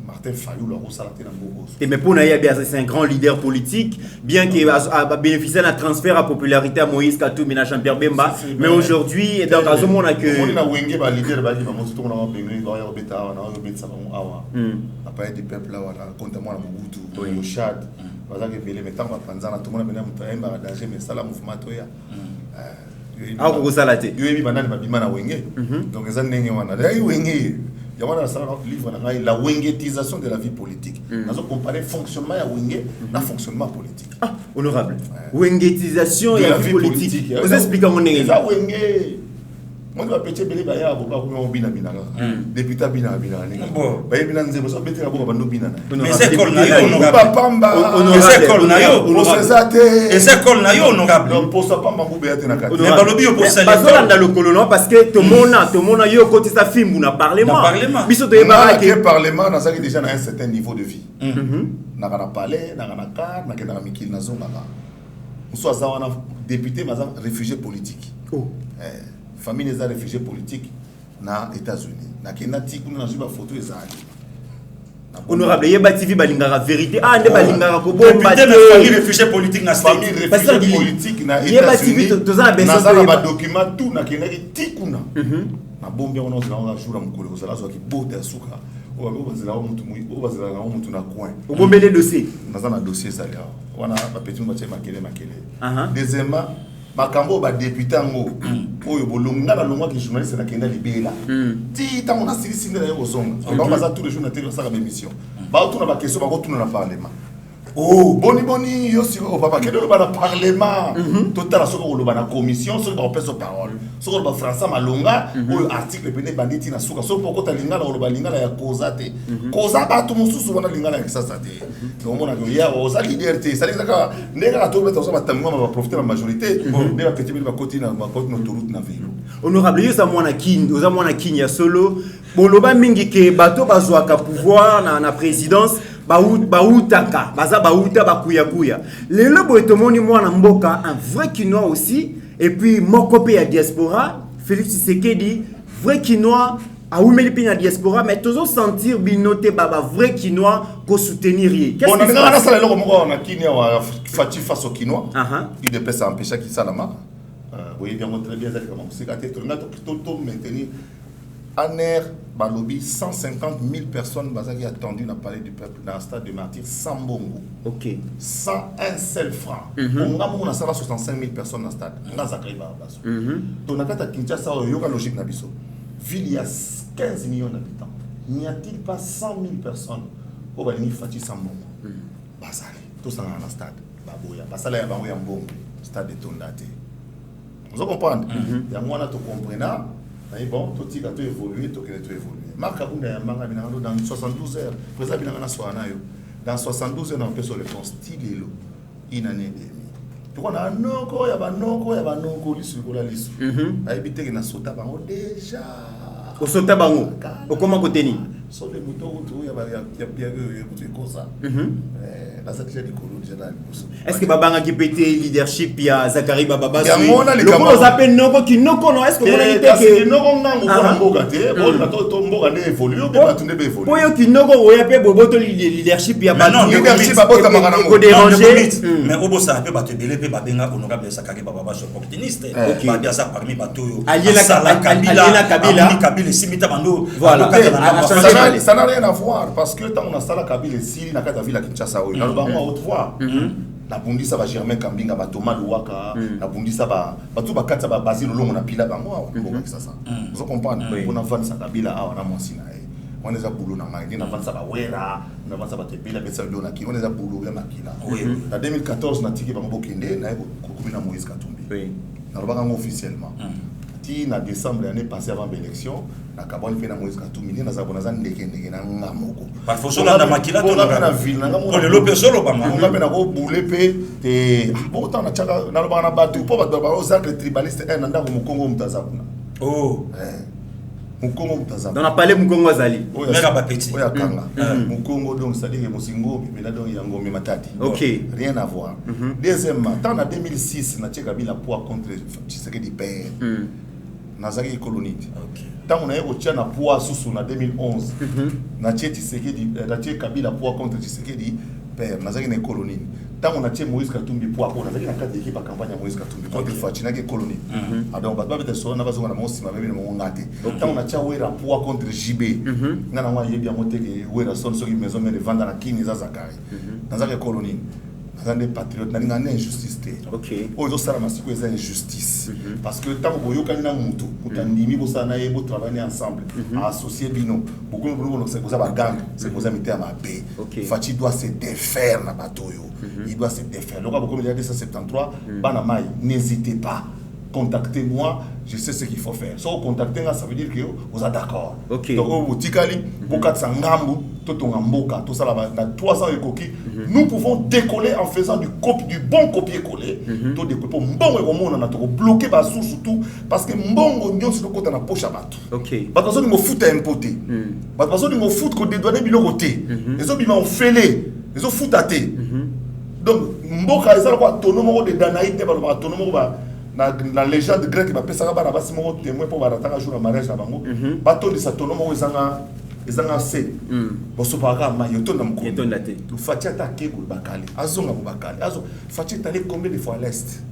Martin Fayou, le Rosalaté Nambogo. Mais pour Naïa, c'est un grand leader politique, bien qu'il a bénéficié d'un transfert à popularité à Moïse Katumbi et à Jean-Pierre Bemba. Mais aujourd'hui, dans le monde, on a que. On a Wenge, le leader, il va montrer qu'on a béni, il va y avoir bêta, on a bêta, on a pas du peuple là, contre moi, au Chad. Parce que les mettants, tout le monde a bien danger, mais ça, la mouvement, ah, vous salatez. Il y a un Wenge. Donc, les années, il y a un livre, la wengetisation de la vie politique. Nous avons comparé le fonctionnement à Wenge et fonctionnement politique. Ah, honorable. Wengetisation de la vie politique. Vous expliquez mon nez. La Wenge. Moi, je vais péter les baya pour pas qu'on bina bina. Depuis ta bina bina. Baya bina nze boso bete abo bando bina. Mais c'est col na yo honorable. Pamba. C'est col na yo. Et c'est col na yo honorable. Donc pour ça pamba ngube yate na kati. Mais balobi yo pour ça. Bazola dans le colon parce que tout le monde yo côté sa film ou na parlement. Biso to yeba que parlement na ça qui déjà à un certain niveau de vie. Na kana palais, na kana car, na kana mikil na zonga. On soit ça on a député mais réfugié politique. Oh. Famille des réfugiés politiques na États-Unis. Na kenati kuna na juba photo ezali. Honorable, yeba TV balingara vérité. Ah, ne balingara ko bon député de famille réfugié politique na state. Famille réfugié politique na États-Unis. Yeba TV tozana besoin na ba document tout na kenaki tikuna. Na bombe on ozala on jour mukolo ozala zo ki bota suka. O bazela o mutu mui, o bazela o mutu na coin. O bombele dossier. Na dossier ça là. Wana ba petit match makele. Deuxièmement makambo ba député ngo oyo bolonga na longwa ki journaliste na kenda libela ti ta on a sisi na yo zonga ba baza tous les jours na télé ça comme émission ba tout na ba question ba ko tout na parlement oh boni yo si o papa kedo ba na parlement total soko lo ba na commission soko ba pesa parole soko ba français malonga oyo article pene banditi na suka soko poko ta lingala lo ba lingala ya koza te koza ba tout mususu wana lingala ya sasa te no mona ko ya o sa liberté ça les ka ndeka to beto so ba tamwa ba profiter la majorité de ba petit ba côté na ba côté autoroute na vélo honorable yo za mwana king oza mwana king ya solo boloba mingi ke bato bazwaka pouvoir na présidence bautaka baza bauta bakuya lelo boetomoni mwana mboka un vrai Kinois aussi et puis moko ya diaspora Félix Tshisekedi vrai Kinois a oumeli pe na diaspora mais toujours sentir binoté baba vrai Kinois ko soutenir ye qu'est-ce que ça ça lelo moko na Kenya wa fati face au Kinois il ne peut s'empêcher qui salama oui bien très bien ça comme c'est gâté tout maintenir en air balobi 150 000 personnes qui attendu dans le palais du peuple dans le stade de Martyr sans bongo. OK. Sans un seul franc. On a 65 000 personnes dans le stade. On a Zakari Barabaso. Donc à Kinshasa il y a logique na biso. Ville il y a 15 millions d'habitants. N'y a-t-il pas 100 000 personnes au Balini Fati sans bongo. Basale. Tout ça dans le stade. Baboya. Basale ya bango ya bongo. Stade de Tondate. Vous comprenez? Il y a moi là to comprendre. Bon, tout ce qui a évolué, tout ce qui a évolué. Marc Kabunda Yambanga dans 72 heures. Président Binangana Soanayo. Dans 72 heures, on peut se répondre. Stigelo. Une année et demie. Tu vois, on a un noko, il y a un noko, l'issue, la liste. Il y a habité qui n'a sauté déjà. Au sauté bango. Au comment côté ni? Sur les moutons, il y a bien comme ça. Est-ce que Babanga qui pété leadership il y a Zakari Bababa il y a mon ali comment on appelle noko qui noko non est-ce que on a été que noko ngango pour mboka te bon na to mboka ne évolue ou bien tu ne évolue pour yo qui noko o ya pe boboto leadership il y a pas leadership babota makana ko déranger mais obo ça pe bato belé pe babenga honorable Zakari Bababa so opportuniste ba dia ça parmi bato yo Aliena Kabila simita bando voilà ça n'a rien à voir parce que tant on a ça la Kabila si na kata ville à Kinshasa bango haute voix na bundisa ba Germain Kambinga ba Thomas Luwaka na bundisa ba tout ba katsa ba Basile Longo na pila bango ngo ça vous comprenez on a fan sa Kabila awa na monsina on les a boulot na ngai na fan sa ba wera na fan sa ba tepila pesa ndo na ki on les a boulot ya makila na 2014 na tiki bango bokende na ko komina Moïse Katumbi na ba bango officiellement na décembre l'année passée avant l'élection na kaboni fait na Moïse Katumbi na zabona za ndeke na ngamoko par force la makila to na ville na pour le lope solo ba on a pena ko boule pe te bon temps na chaka na lo bana batu po ba ba ozacle tribaliste en ndako mukongo mutaza kuna mukongo mutaza dans la palais mukongo azali mera ba petit oya kanga mukongo donc c'est à dire musingo mais là donc yango me matati OK rien à voir deuxièmement tant en 2006 na Tcheka bila poids contre Tshisekedi père Nazaki colonie. tant on a eu au poids sous en 2011 na Tshisekedi na Kabila poids contre Tshisekedi père nazaki na colonie tant on a tué Moïse Katumbi poids pour nazaki na cadre d'équipe à campagne Moïse Katumbi contre Fatina qui colonie donc ba bete so na bazonga na mosi ma bebe na ngate tant on a tué Wera poids contre JB na na wa yebi amote ke Wera son so ki maison mais vendre na kini za Zakari nazaki colonie des patriotes, il y a une injustice. Aujourd'hui, ça c'est une injustice. Parce que tant que vous avez un travailler ensemble, associer bino, beaucoup de gens c'est ça gang, c'est ça mettez à ma paix. Fati doit se défaire na bateau. Il doit se défaire. Donc comme il y a 273, banamai, n'hésitez pas. Contactez-moi, je sais ce qu'il faut faire. Si vous contactez, ça veut dire que vous êtes d'accord. Donc, vous tikali, vous nous pouvons décoller en faisant du bon copier-coller. Pour bloquer la source surtout parce que mbongo nyon c'est le côté na poche à bateau. Parce que nous fout à importer. Parce que nous fout qu'on dédouane bilo côté. Les autres ils fait les autres fout à thé. Donc mboka ezala kwa tonomo de danaïte ba tonomo ba la légende grecque va pesa ba na basi mo témoin pour barataka jour mariage na bango bato de satonomo ezanga se boso para ma yoto na mko le fatia attaquer pour bakali azonga pour bakali azo fatia aller combien de fois à l'est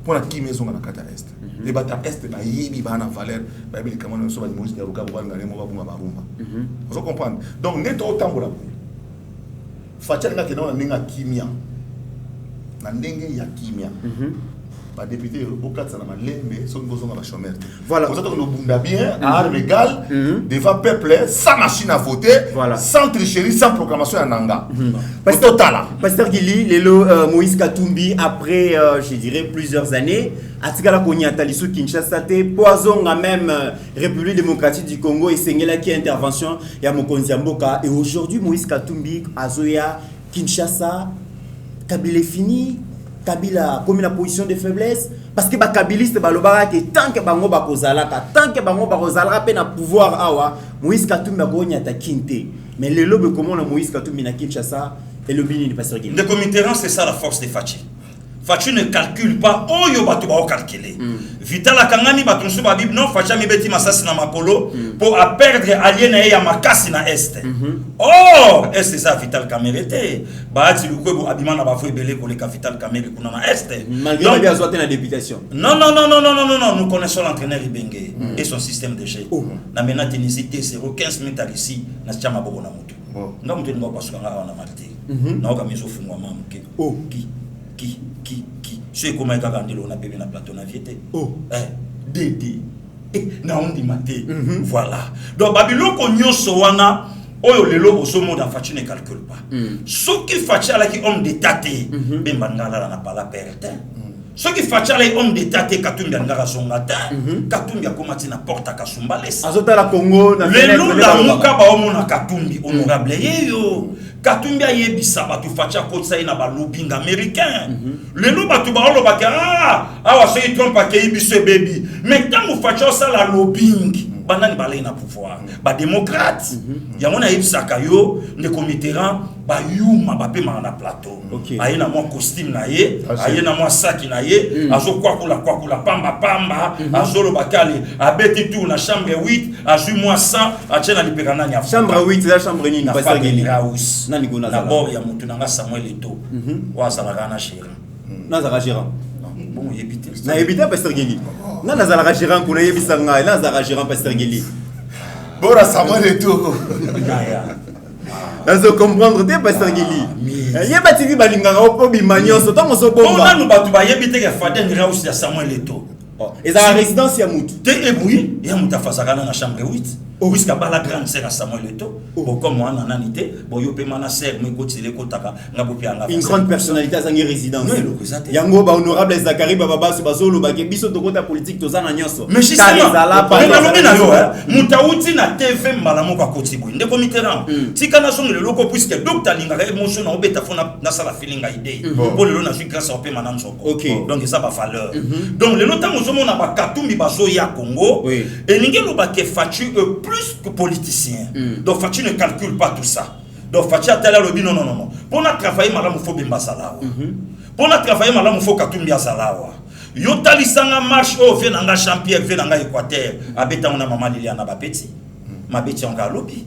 pour la qui maison na kata est les bata est ba yibi ba na valeur ba bi kamana no so ba Moïse Karuka ba ngale mo ba bunga barumba vous comprenez donc neto otambola fatia nga ke na ninga kimia na ndenge ya kimia ba député beaucoup ça na malembe so ngozo na chômeur voilà vous êtes le bunda bien à art légal devant peuple sans machine à voter sans tricherie sans proclamation à nanga Pasteur Gili lelo Moïse Katumbi après je dirais plusieurs années atikala konya talisu Kinshasa te poison même République démocratique du Congo et sengela qui intervention ya mokonzi ya mboka et aujourd'hui Moïse Katumbi azoya Kinshasa Kabila est fini Kabila comme la position de faiblesse parce que ba kabiliste ba lobara que tant que bango ba kozalaka tant que bango ba kozalaka pe na pouvoir awa Moïse Katumbi ba gonya ta kinte mais le lobe comment la Moïse Katumbi na Kinshasa et le bini du pasteur Guilherme. Le comité c'est ça la force de Fachi. Fachi ne calcule pas oyo bato ba calculer. Vitala kangani bato nso ba Bible non Fachi mi beti masasi na makolo pour à perdre alien ya makasi na est. Oh, est c'est ça Vital Kamérete. Ba ati lukwebo abima na ba fo ebele ko le Vital Kamérete kuna na est. Malgré bien zoté la députation. Non, nous connaissons l'entraîneur Ibenge et son système de jeu. Na mena ténicité 015 minutes ici na chama boko na mutu. Nga mutu ngo pasuka nga na marté. Na oka miso fungwa mamuke. Oh, qui je sais comment on a bébé na plateau na viété Dédé na on dit maté voilà donc babilo ko nyoso wana oyo lelo osomo da Fachi ne calcule pas ce qui Fachi ala ki homme d'état té bemba ngala na pala perte ce qui Fachi ala homme d'état té Katumbi ngara songata Katumbi akomati na porta kasumbalesa azota la Congo na lelo la muka ba omo na Katumbi honorable yeyo Katumbi ayebisa batu Fachi akotsa ina ba lobbying américain lelo batu ba olobaka awa se trompe ke ibiso baby mais tant Fachi ça la lobbying banani balé na pouvoir ba démocrate ya mona yebisa kayo ne committeran ba yuma ba pe na plateau ayena mo costume na ye ayena mo saki na ye azo kwa kula pamba azolo bakali abeti tout na chambre 8 azu moi 100 achena lipekana nya chambre 8 la chambre nini pasteur Gili nani kuna na bord ya mutu nanga Samuel Eto wa salaka na chéri na zaka gérant bon yebité na yebité pasteur Gili na zaka gérant kuna yebisa nga na zaka gérant pasteur Gili bora Samuel Eto Nazo comprendre te pasteur Gili yeba tiki balinganga opo bimanyoso to moso bomba on nous batu ba yebité ke Faden Raus ya Samuel Eto et la résidence ya mutu te ebouyi ya muta fasakana na chambre 8 Owiska bala grande sœur à Samuel Eto comme moi na nanité bo yo pe mana sœur mo kotile kotaka ngabopi anga une grande personnalité à sa résidence yango ba honorable Zakari baba baso bazolo ba ke biso tokota politique tozana nyonso mais justement na lobi na yo mutauti na TV mbala moko koti boy ndeko mitterrand tika na songle loko puisque docteur lingaka émotion na obeta fona na sala feeling idée pour le na suis grâce au pe mana nzoko donc ça ba valeur donc le notamment zomo na ba Katumbi bazo ya Congo et ningelo ba ke Fachi plus que politicien. Donc Fachi ne calcule pas tout ça. Donc Fachi a tel lobby non. Pour travailler madame faut bimba salawa. Pour travailler madame faut Katumbi salawa. yo talisanga marche o vient nga champion vient nga Équateur abeta on a maman Liliana ba petit ma beti on ga lobi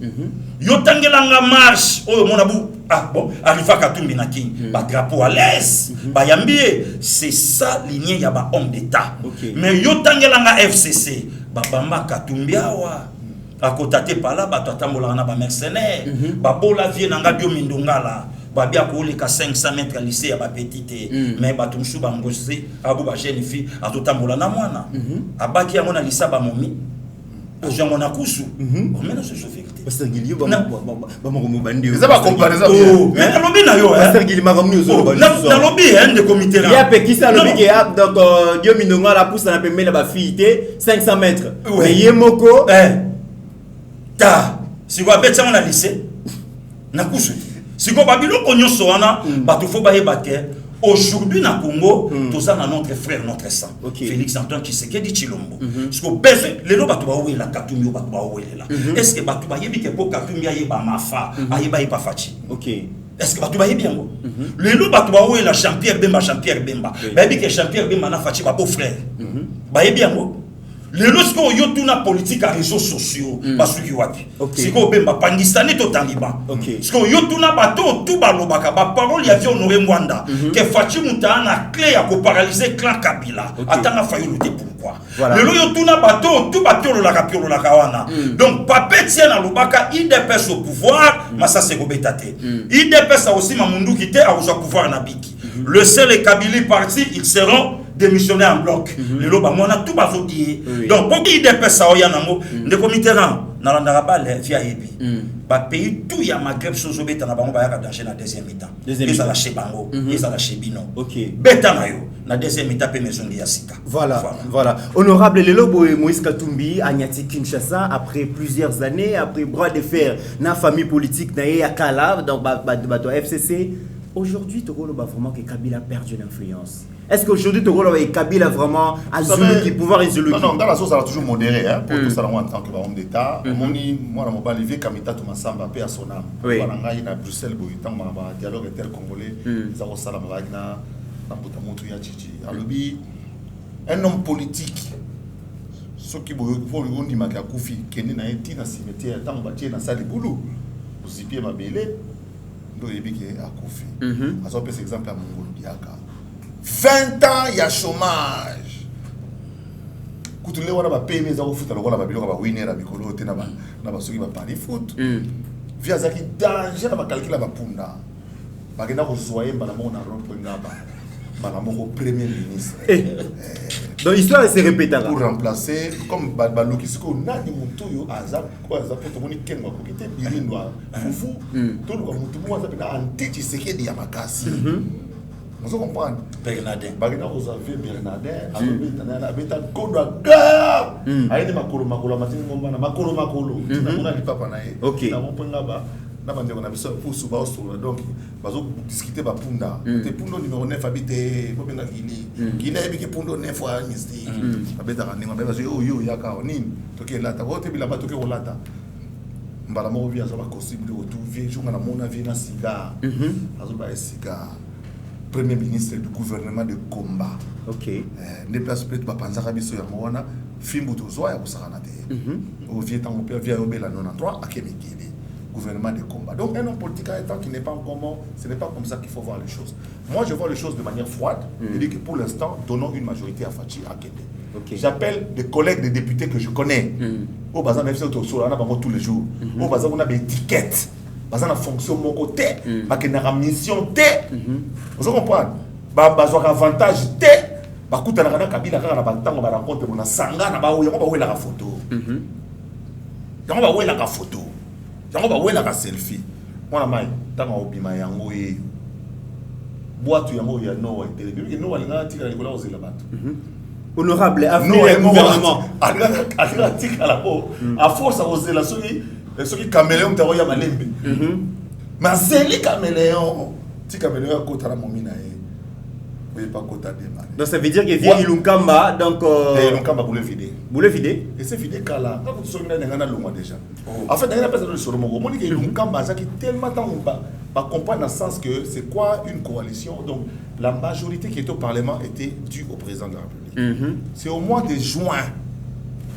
yo tangelanga marche o mon abou ah bon arriva Katumbi na king ba drapeau à l'aise ba yambie c'est ça lignée ya ba homme d'état mais yo tangelanga FCC ba bamba Katumbi awa à côté par là ba tatambola na ba mercenaire ba bola vie na nga bio mindongala ba bia ko le ka 500 mètres lycée ya ba petite mais ba tumshu ba ngosé abu ba jeune fille a totambola na mwana abaki yango na lisa ba momi Jean Monakusu on met ce vérité Pasteur Guilio ba mo bandi ça va comparer ça mais na lobi na yo Pasteur Guilio makamni zo ba na lobi de comité là ya pe qui ça lobi ke donc Dio Mindonga la pousse na pemela ba fille 500 mètres mais yemoko ta si quoi bête on a lycée na kusu si quoi babilo konyo soana ba to fo ba yebake aujourd'hui na Congo tous na notre frère notre sang Félix Antoine Tshisekedi Tshilombo parce que besoin les loba to ba wela Katumbi ba ba wela est-ce que ba to ba yebi ke po Katumbi ayeba mafa ayeba yepa fachi est-ce que ba to ba yebi yango les loba to ba wela Jean-Pierre Bemba ba yebi ke Jean-Pierre Bemba na fachi ba beau frère ba yebi yango les lorsqu'on y a tout na politique à réseaux sociaux parce que wapi c'est qu'on bemba Pakistani to Taliban parce qu'on y a tout na bateau tout balobaka ba parole y avait honoré Mwanda que Fachi Mouta na clé à ko paralyser clan Kabila atanga failli lutter pourquoi le lo y a tout na bateau tout bateau la kawana donc papé tient na lobaka IDPS au pouvoir massa c'est gobetate IDPS a aussi mamundu qui était au pouvoir na biki le seul et Kabila parti ils seront démissionner en bloc le loba mona tout bazodier donc pour qu'il dépêche ça oya nango de comité rang na landara bale via yebi ba pays tout ya Maghreb sozo beta na bango ba ya danger na deuxième mi-temps ils ala chez bango ils ala chez bino beta na yo na deuxième mi-temps pe maison ya sika voilà honorable Lelo Moïse Katumbi a nyati Kinshasa après plusieurs années après bras de fer na famille politique na ya Kala donc ba FCC aujourd'hui Togolo ba vraiment que Kabila a perdu l'influence. Est-ce qu'aujourd'hui Togolo et Kabila vraiment a qui pouvoir isolé? Non, dans la sauce ça a toujours modéré pour tout ça en tant que homme d'état. Moi na mobali vie Kamita to Masamba pe à son âme. Voilà ngai na Bruxelles boitant ma dialogue intercongolais ça au salam na buta moto ya chichi. Alobi un homme politique ce qui faut le dit maka kufi keni na eti na cimetière tant batie na salle boulou. Zipie mabele ndo yebiki akufi azo pesa exemple à Mongolo Diaka 20 ans ya chômage kutule wana ba PME za kufuta lokola ba biloko ba winner mikolo te na ba soki ba pari foot via zaki danger na ba calcula ba punda ba kena ko soyer ba na mona rompo ngaba ba na moko premier ministre donc l'histoire se répète là pour remplacer comme ba lokisiko nani mutuyo aza kwa za poto moni kenwa ko kete bilindwa fufu to lo mutu mo za pena anti Tshisekedi ya makasi vous comprenez Bernardin bagina vous avez Bernardin a beta kodwa ga ayi makolo matini ngomba na makolo na mona lipapa na ye na mopenga ba na bande on a besoin pour suba sur donc bazo discuter ba punda te pundo numéro 9 habité ko benga kili ebiki pundo 9 fois mystique abeta kaninga ba bazo yo yaka nini toke lata wote bila ba toke olata mbala mo via za ba costume de tout vie jonga na mona vie na cigar azo ba cigar premier ministre du gouvernement de combat ne place peut ba panzaka biso ya mona fimbu tozwa ya kusakana te au vieux temps père via obela 93 akemikili gouvernement de combat. Donc un homme politique étant qui n'est pas encore mort, ce n'est pas comme ça qu'il faut voir les choses. Moi je vois les choses de manière froide et dis que pour l'instant, donnons une majorité à Fachi Akende. J'appelle des collègues, des députés que je connais. Au bazar même si on a tous les jours. Au bazar on a des étiquettes. Bazar na fonction mon côté, ba na mission T. Vous comprenez? Ba bazar avantage T. Ba kuta na Kabila kana ba ntango ba rencontre na sanga na ba wela ka photo. Yango ba wela ka photo. Yango ba wela ka selfie. Mwana mai tanga obima yango ye. Boatu yango ya no wa télé. No wa linga tika likola ozela bato. Honorable avenir gouvernement. Alika tika la po. A force ozela soki caméléon ta ya malembe. Ma zeli caméléon. Ti caméléon ko tala momina ye. Pas quota de mal. Donc ça veut dire que vient Ilunkamba donc Ilunkamba pour le vider. Vous le videz et c'est vidé kala. Quand vous sortez dans le mois déjà. En fait, il y a personne sur le Mongo. Monique Ilunkamba ça qui tellement temps pas comprendre dans le sens que c'est quoi une coalition donc la majorité qui était au Parlement était due au président de la République. C'est au mois de juin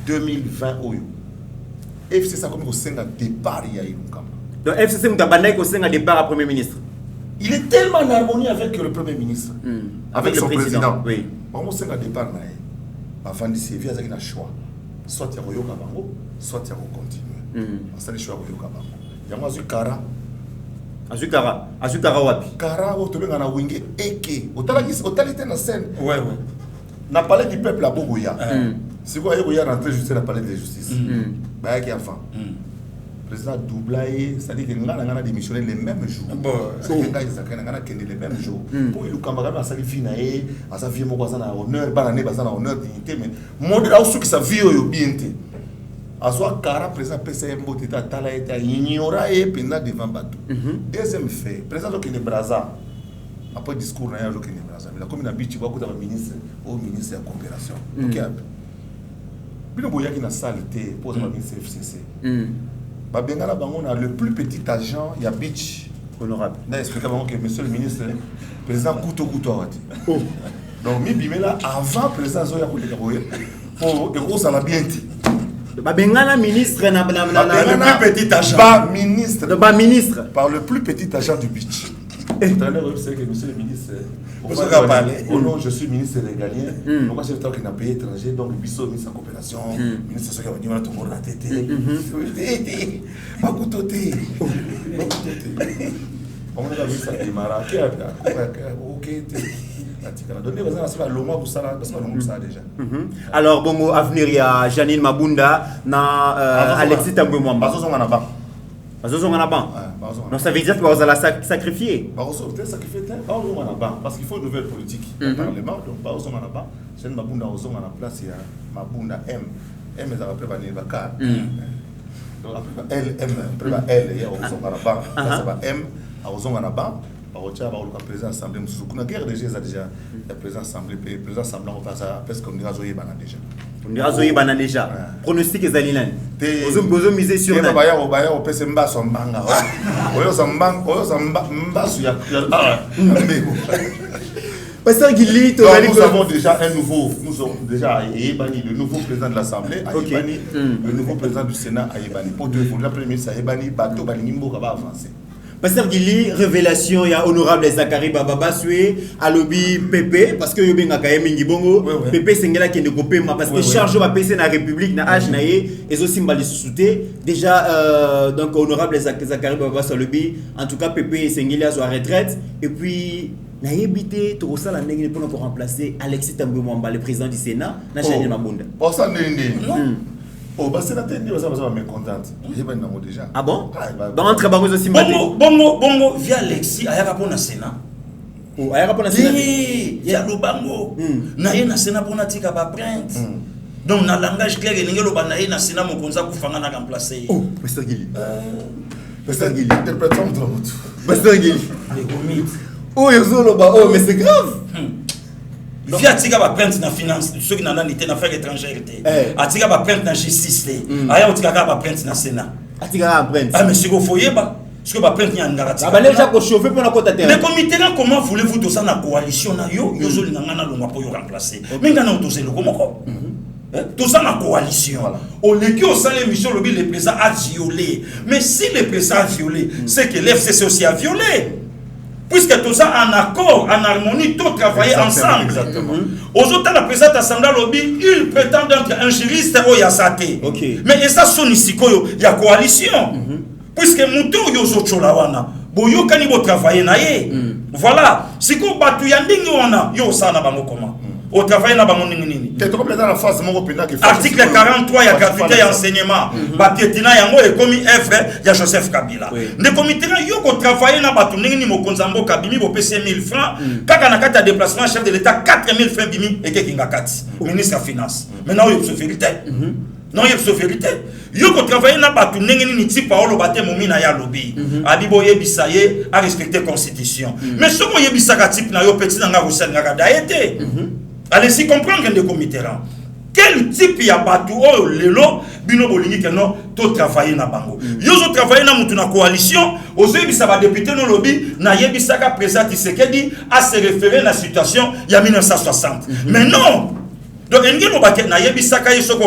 2020 FCC ça comme au Sénat départ il y a eu donc FCC Moutabandai au Sénat départ à Premier ministre. Il est tellement en harmonie avec le Premier ministre, avec son président. Oui. Bon, au Sénat départ avant de se via un choix. Soit il y a Royoka Bango, soit il y a continuer. C'est le choix Royoka Bango. Il y a moi Kara. Azukara wapi? Kara au tobenga na winge eke. Autorité na scène. Ouais. Na palais du peuple à Bogoya. C'est quoi il y a rentré juste dans palais de justice. Bah qui enfant. Président Doublaye, c'est-à-dire que nous avons démissionné les mêmes jours. C'est que nous avons les mêmes jours. Pour le camarade à sa vie naé, à sa vie moi à honneur, banane à honneur dignité mais modèle au qui sa vie au bien té. À soi Kara président PCM Botita tala été ignoré et pendant devant bateau. Deuxième fait, président qui est Braza. Après discours na yo qui est Braza, mais la commune habite va côté ministre au ministre de la coopération. OK. Bino boya qui na saleté pour le ministre FCC. Babengala bango na le plus petit agent ya beach honorable. Na expliqué bango que monsieur le ministre président Couto awati. Donc mi bimela avant président Zoya ko leka boye pour de gros la bien ti. Babengala ministre na le plus petit agent ministre par le plus petit agent du beach. Tout à l'heure c'est que monsieur le ministre oh non, je suis ministre régalien. Donc, moi, j'ai le temps qu'il n'a payé étranger. Donc, le ministre de la coopération, le ministre de la coopération, tout le monde a été. Pas coutoté. On a vu ça démarrer. Ok. Alors, bon, au avenir, il y a Janine Mabunda, Alexis Tambouemouamba. Donc ça veut dire que vous allez sacrifier. Parce qu'il faut une nouvelle politique dans le Parlement. Donc, c'est une Mabunda à la place, il y a Mabunda M. M est après le Bakar. Donc, après L, M, après L, il y a Ozonganaba. Ça va M, à Ozonganaba. Par le président de l'Assemblée, la guerre déjà, le président de l'Assemblée, le président de l'Assemblée, on va faire parce qu'on dira Zoé Banan déjà. On dira Zoé Banan déjà. Pronostic est Zalilan. Vous avez misé sur la. On peut se battre sur Mbanga. Pasteur Guili, nous avons déjà un nouveau, le nouveau président de l'Assemblée, le nouveau président du Sénat, pour deux fois, le premier ministre, Bato, Balinimbo, va avancer. Pasteur Guili, révélation, il y a honorable Zachary Bababa Sué, à lobby Pépé, parce que Yobin a quand même Ngibongo, Pépé Sengela qui est de copé, parce que charge va passer dans la République, dans H, et aussi Mbali Souté. Déjà, donc honorable Zachary Bababa sur lobby, en tout cas Pépé Sengela sur la retraite, et puis. Na yebité to osala ndenge pour remplacer Alexis Tambouemouamba, le président du Sénat, na Janine Mabunda. Pour ça oh bah sénateur ndi va mécontente. J'ai pas nango déjà. Ah bon? Bah entre bango aussi mbaté. Bongo via Alexis ayaka pour na Sénat. Oh ayaka pour na Sénat. Ya lo bango. Na ye na Sénat pour na tika ba plainte. Donc na langage clair ninge lo ba na ye na Sénat mo konza ku fanga na remplacer. Oh, Pasteur Guili. Pasteur Guili, interprétation de l'autre. Pasteur Guili. Les gomites. Oh, mais c'est grave. Via tika ba plainte na finance, ceux qui n'ont été na affaires étrangères. Atika ba plainte na justice. Aya otika ba plainte na Sénat. Atika ba plainte. Ah mais c'est ko foyer ba. Parce que ba plainte ni ngara. Ah bah déjà ko chauffer pour na kota terre. Les comités là comment voulez-vous tout ça na coalition na yo zo linganga na longwa pour yo remplacer. Mais ngana otoser le komoko. Tout ça na coalition. Au lieu au salé mission le président a violé. Mais si le président a violé, c'est que l'FCC aussi a violé. Puisque tout ça en accord, en harmonie, tout travailler ensemble. Exactement. Aujourd'hui, la présidente Assemblée lobby, il prétend être un juriste au Yassate. Mais ça sonne ici, il y a coalition. Puisque Moutou Yozo Cholawana, Boyo Kanibo travailler naye. Voilà. Si vous battez Yanding, yo ça na bango comment? Au travail na bango nini. Article 43, il y a gratuité et enseignement. Bapietina yango et commis œuvre, il y a Joseph Kabila. Le comité là, yo ko travailler na batu nini mo konzambo kabimi bo PC 1000 francs. Kaka na kata déplacement chef de l'État 4000 francs bimi et kinga kati. Ministre des Finances. Maintenant il y a vérité. Non, il y a vérité. Yo ko travailler na batu nini ni ti Paolo bate momina ya lobby. Abibo yebisaye a respecter constitution. Mais ce ko yebisaka type na yo petit na nga rusel nga daete. Allez-y comprendre que les comités là. quel type ya bato oyo lelo bino bolingi que non to travailler na bango yo zo travailler na mutu na coalition ozoyebisa ba député no lobi na yebisaka président Tshisekedi à se référer la situation il y a 1960 mais non. Donc, il y a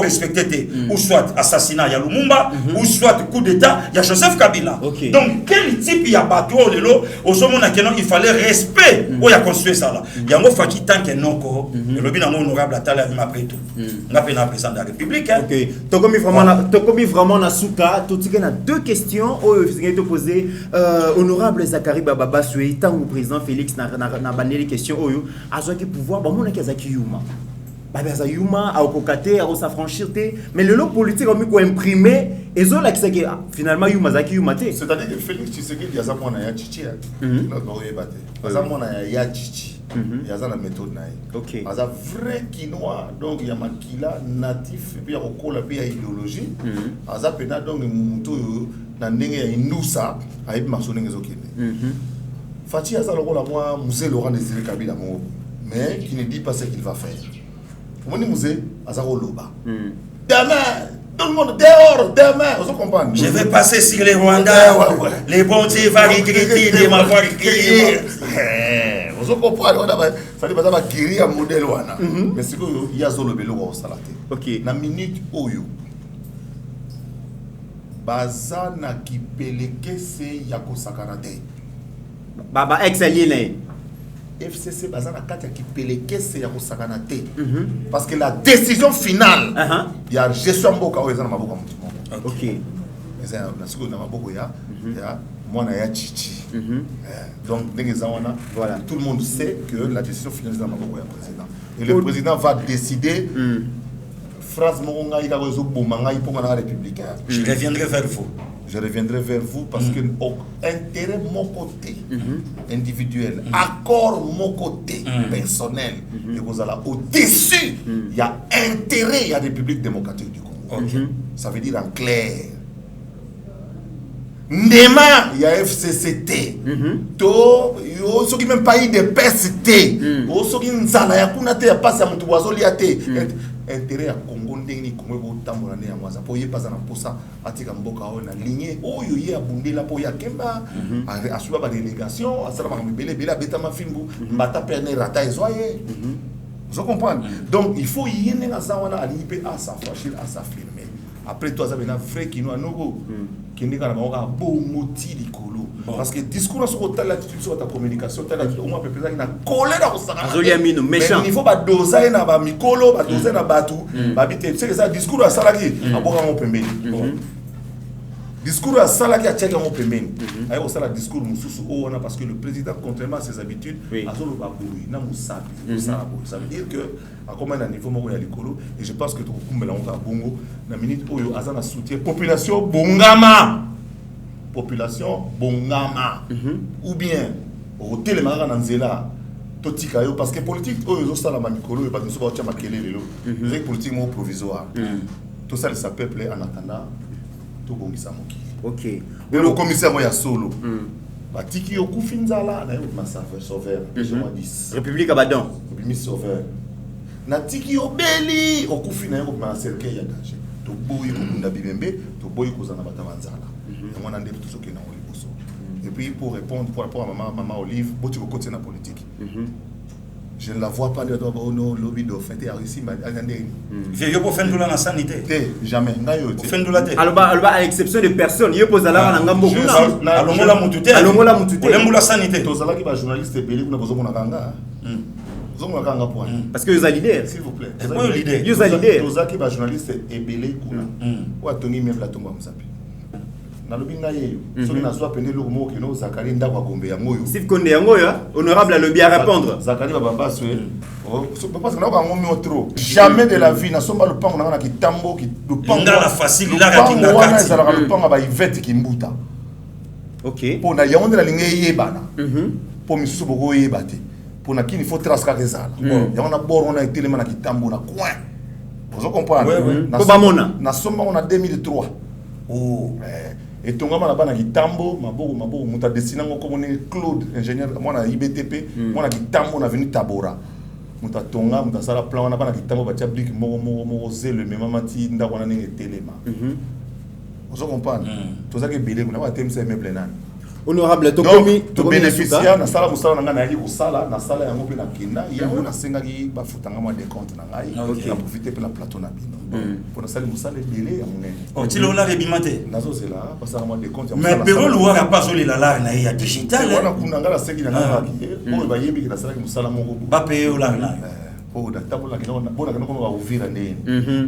respecté ou soit assassinat, il y a Lumumba, ou soit coup d'État, il y a Joseph Kabila. Okay. Donc, quel type il y a bateau, il fallait respect, où il y a construit ça là. Il y a un faki tant que non, le lobby n'a honorable à Tala après tout. On a pris un président de la République. Ok. Tokomi vraiment na souka, tout a deux questions, vous avez posé, honorable Zakari Baba Soué, tant que président Félix n'a banné les questions, a qui pouvoir, bon, on a qui Yuma. Babaza Yuma, à Okokate, à s'affranchir, mais le lot politique a mis quoi imprimer, et zo là qui c'est finalement Yuma Zaki Yuma té. C'est-à-dire que Félix Tshisekedi il y a ça mon aya chichi, là on va battre. Ça mon aya chichi, il y a ça la méthode naï. Ok. Ça vrai quinoa, donc il y a makila natif et puis il y a okola puis il y a idéologie. Ça pena donc muto na ndenge ya indusa, aïe maçonné ngezokine. Fati a ça le rôle à moi, Moussé Laurent Désiré Kabila mo, mais qui ne dit pas ce qu'il va faire. Mon musée, Azaro Loba. Demain, tout le monde dehors, demain, vous comprenez? Je vais passer sur les Rwandais, les bons dieux vont regretter de m'avoir crié. Vous comprenez? Ça dit que guérir un modèle. Mais c'est qu'il y a Zolo Belo au Salate. Ok. Na minute Oyo. Bazana qui peleke se Yako Sakarate. Baba ex-allié. FCC bazana kati qui peleke se Yako Sakarate. Parce que la décision finale, il y a gestion Mboka ou Ezana Maboka Moutimoko. Ok. Mais c'est un secours dans Maboko ya. Moi, na ya chichi. Donc, voilà. Tout le monde sait que la décision finale est dans Maboko ya président. Et le président va décider. Phrase Moronga, il a raison pour la républicain. Je reviendrai vers vous. Je reviendrai vers vous parce que intérêt mon côté individuel, accord mon côté personnel, et vous allez au-dessus, il y a intérêt, il y a la République démocratique du Congo. Ça veut dire en clair. Ndema, il y a FCCT. To, yo, ceux qui même pas eu de PST. Yo, ceux qui n'zala ya kunate ya passe à mon toiseau liate. Intérêt à Congo ndeni Congo tambola ne ya mwaza po ye paza na posa atika mboka o na ligne oyo ye abundela po ya kemba asuba ba délégation asala ba mbele bela beta mafimbu mbata perne rata ezoye. Vous comprenez? Donc il faut y aller dans ça wana ali pe à s'affranchir à s'affirmer. Après toi ça bena frère qui nous a nogo qui n'est pas un bon moti likolo parce que discours sur ta l'attitude sur ta communication ta l'attitude au moins peut-être qu'il a collé dans ça méchant mais il faut pas doser na ba mikolo ba doser na batu ba bité c'est que ça discours à salaki a boka mon pembeni discours à salaki a tcheka mon pembeni ayo ça discours mususu o na parce que le président contrairement à ses habitudes azolo ba boui na musabi ça veut dire que à combien de niveau moko ya likolo et je pense que to kumbela on va bongo na minute oyo azana soutien population bongama ou bien au télémara na nzela totika yo parce que politique oyo zo sala ma mikolo ba nso ba tia makele lelo c'est politique mo provisoire tout ça le peuple en attendant to bongisa moki ok le commissaire ya solo batiki yo kufinzala na yo massacre sauveur je moi 10 République Abadan République sauveur na tiki obeli okufi na yo ma cercle ya danger to boyi ko munda bibembe to boyi ko zana batavanzala et mwana ndep to soki na oliboso et puis pour répondre pour rapport à maman Olive boti ko côté na politique je ne la vois pas de no lobby de fait à Russie mais andé je pour faire de la sanité jamais ngayo te faire de la tête alba à l'exception de personnes yo poza la na ngambo kuna alongola mutute olembula sanité to zala ki ba journaliste beli kuna bozo mona kanga parce que vous êtes leader s'il vous plaît vous êtes leader vous êtes journaliste ebele kuna ou atoni même la tomba musapi na lobi na ye soki na soit pende lo mo kino Zakari ndako akombe ya ngoyo Steve Konde ya ngoyo honorable le bien répondre Zakari baba swe parce que na ba ngomi trop jamais de la vie na somba le pango na kitambo ki le pango la facile la ka kinga kati na le pango ba Yvette Kimbuta OK pour na yonde la linge yebana pour misusu boko yebate pour na kini faut trace ka rezala ya on a bord on a été le mana kitambo na coin vous comprenez na somba on a 2003 et tongama na bana kitambo maboko muta dessiner ngo comme Claude ingénieur moi na IBTP moi na kitambo na venu Tabora muta tonga muta sala plan wana bana kitambo batia blic mo zelo mais mamati ndako wana ninge telema vous comprenez tout ça que belé kuna ba temse meuble nan honorable to bénéficiaire na sala musala na ngana yali ko sala na sala yango pe na kinda yango na senga ki ba futanga mo de compte na ngai na profiter pe la plateau na bino pour na sala musala belé ya munene o tilo la rebimate nazo c'est là pas ça mo de compte mais pero lo waka pas sur la la na ya digital wana kuna ngala sengi na ngala ki o ba yebi ki na sala ki musala moko ba pe o la na o da tabola ki na bona kana ko ba uvira ndeni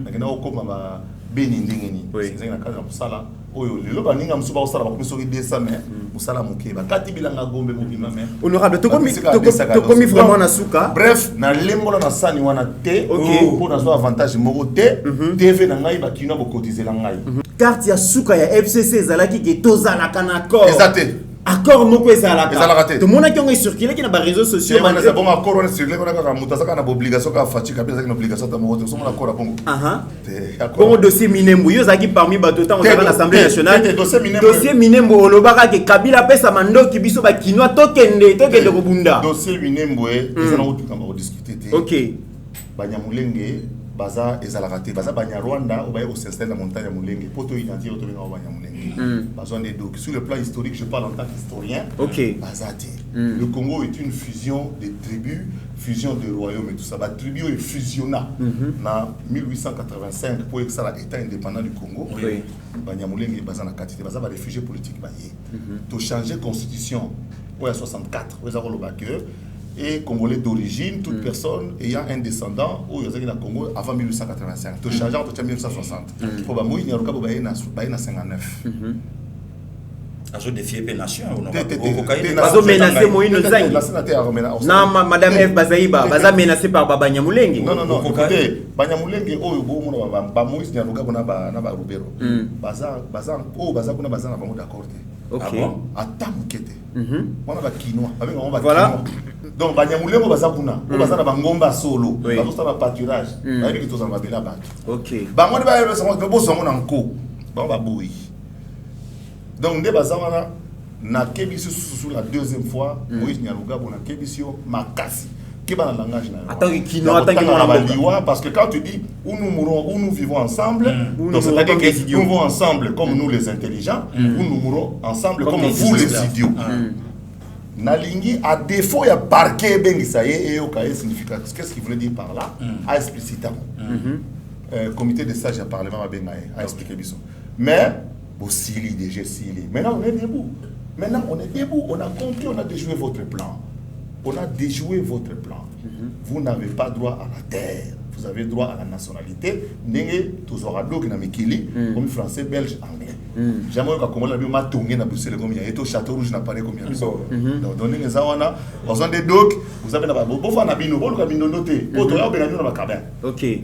na kana ko ma beni ndenge ni c'est na kaza musala oyo lelo baninga musuba osala bakomiso ki 200 mais musala mokeba kati bilanga gombe mobima mais honorable tokomi vraiment na suka bref na lembola na sani wana te pour na zo avantage moko te TV na ngai bakino bokotiser la ngai carte ya suka ya FCC ezalaki ke tozala kana accord exacté accord moko ezalaka te to mona ki on circuler ki na ba réseaux sociaux ba na bon accord on circuler ko na mutasa kana obligation ka fatika pesa ki na obligation ta moko te so mona accord bongo bongo dossier Minembo yo zaki parmi bato tant on à l'Assemblée nationale dossier Minembo olobaka ke Kabila pesa mandoki biso ba kinwa tokende ko bunda dossier Minembo ezana otuka ba discuter te OK Banyamulenge baza ezalaka te baza Banyarwanda obaye ko s'installer na montagne ya Mulenge poto identifier auto na Banyamulenge baza des donc sur le plan historique je parle en tant qu'historien OK baza te le Congo est une fusion des tribus fusion de royaumes et tout ça ba tribu est fusionna na 1885 pour que ça l'état indépendant du Congo Banyamulenge baza na katité baza ba réfugiés politiques ba yé to changer constitution pour 64 pour ça ko lobake et Congolais d'origine, toute personne ayant un descendant au Congo avant 1885. Tout changeant en 1960. Pour moi, il y a un 59. Azo défier les nations. Azo menacé Moïse Nzangi. Non, Madame F. Bazaïba, Baza menacé par Baba Nyamulenge. Non, écoutez, Banyamulenge, Moïse Nyaruga, Bana Rubero. Baza, Kuna Baza, d'accord. Ok. Attends, Mukete. On a Kinois. Voilà. Donc Banyamulenge baza kuna baza na bangomba solo bazo sa pâturage bayebi ki tozana babela bato OK bango ba yeba sama bo zongo na nko ba boui donc nde baza wana na kebisi sous la deuxième fois Moïse Nyaruga bona kebisio makasi qui ba na langage na attends kino attends mon baliwa parce que quand tu dis où nous mourons où nous vivons ensemble donc c'est-à-dire que nous vivons ensemble comme nous les intelligents où nous mourons ensemble comme vous les idiots. Nalingi à défaut il y a parquet bengisaye et au cas significatif qu'est-ce qu'il voulait dire par là à explicitement comité de sages à parlement à bengaye à expliquer biso mais aussi l'IDG sili maintenant on est debout on a compris on a déjoué votre plan vous n'avez pas droit à la terre vous avez droit à la nationalité ndenge tozora doki na mikili comme français belge anglais jamais ka komola bi matonge na Bruxelles comme ya eto château rouge na Paris comme ya biso donc ndenge za wana besoin de doc vous avez na ba bofa na bino bolo ka bino noté poto ya benga na ba cabin. OK